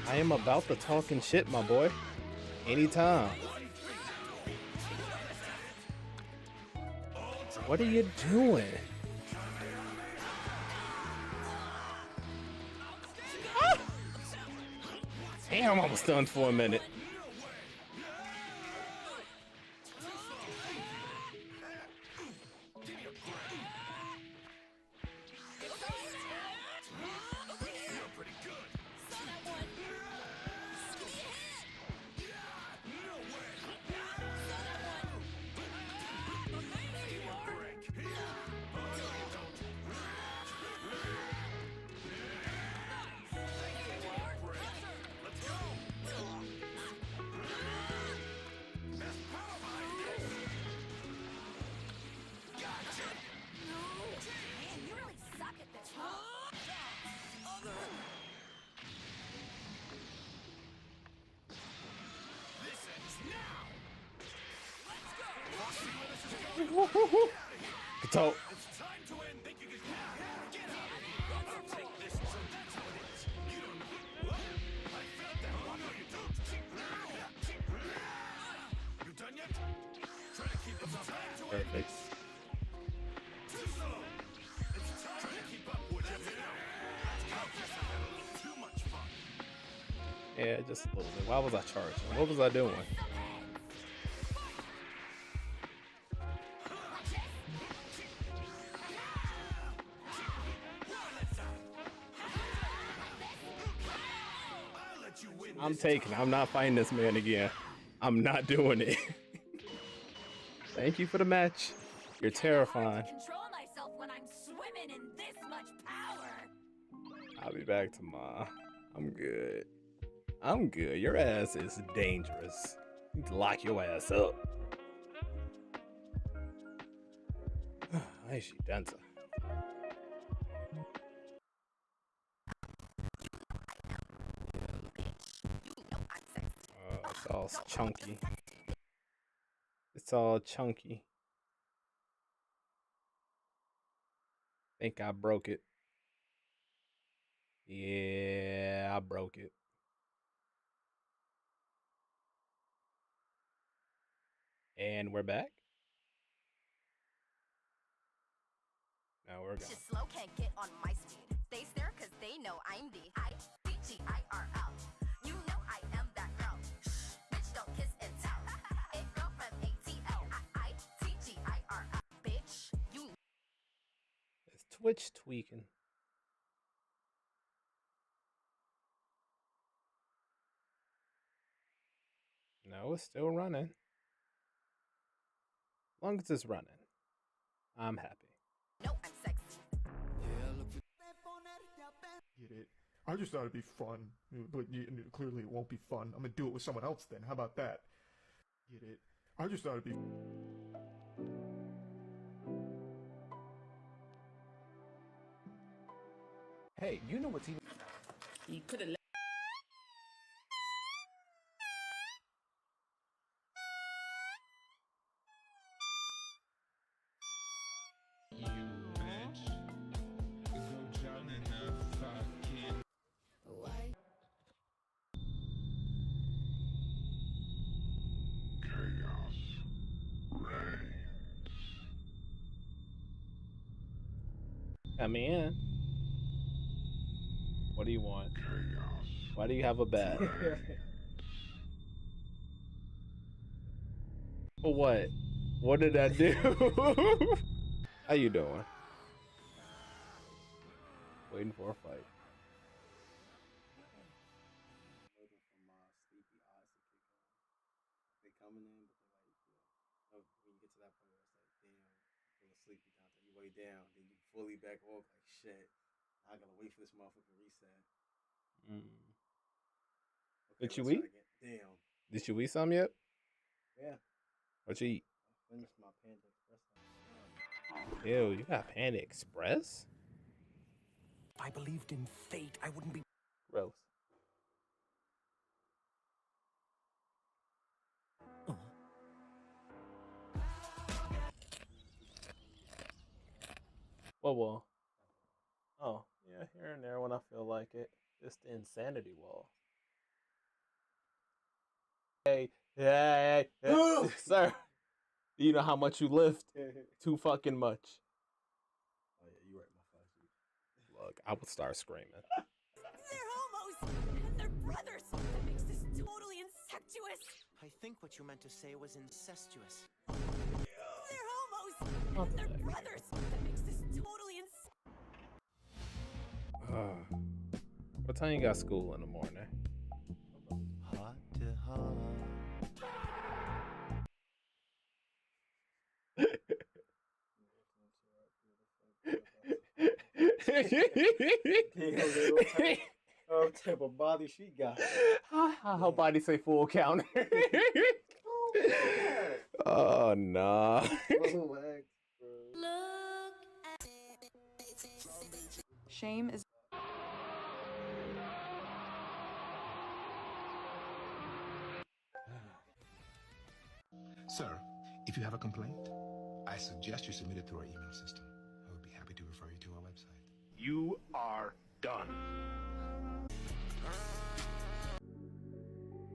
I am about the talking shit, my boy. Anytime. What are you doing? Ah! Damn, I was stunned for a minute. So. It's time to end. Think you can get out of here. I'll take this. So that's how it is. You don't know what? I felt that. Oh no, you don't. You done yet? Try to keep us up. Perfect. Too slow. It's time. Try to keep up. Would you? I guess I had a little too much fun. Yeah, just a little bit. Why was I charging? What was I doing? I'm not fighting this man again. I'm not doing it. Thank you for the match. You're terrifying. Control myself when I'm swimming in this much power. I'll be back tomorrow. I'm good. I'm good. Your ass is dangerous. You need to lock your ass up. Ay, she dancer. It's all chunky. It's all chunky. Think I broke it. Yeah, I broke it. And we're back. Now we're gone. Just slow can't get on my speed. They stare cause they know I'm the ITGIRL. You know I am that girl. Shh, bitch, don't kiss and tell. It girl from ATL. ITGIRL. Bitch, you. It's Twitch tweaking. No, it's still running. As long as it's running, I'm happy. No, I'm sexy. Get it? I just thought it'd be fun, but clearly it won't be fun. I'm gonna do it with someone else then. How about that? Get it? I just thought it'd be. Hey, you know what's even. He could have. Come in. What do you want? Why do you have a bat? For what? What did I do? How you doing? Waiting for a fight. Waiting for my sleepy eyes to kick on. They coming in, but they like, when you get to that point where it's like, damn, you feel sleepy, Dante. You way down, then you fully back off like shit. I gotta wait for this motherfucker to reset. Okay, Did you let's eat? try again. Damn. Did you eat some yet? Yeah. What you eat? I finished my Panda Express. Ew, you got Panda Express? If I believed in fate, I wouldn't be. Gross. Well. Oh, yeah, here and there when I feel like it. It's the insanity wall. Hey, sir. You know how much you lift? Too fucking much. Oh yeah, you right, my flashy. Look, I would start screaming. They're homos, and they're brothers. That makes this totally incestuous. I think what you meant to say was incestuous. They're homos, and they're brothers. That makes this totally What time you got school in the morning? Heart to heart. Damn, type of body she got. Her body say full counter. Oh, nah. Shame is. Sir, if you have a complaint, I suggest you submit it through our email system. I would be happy to refer you to our website. You are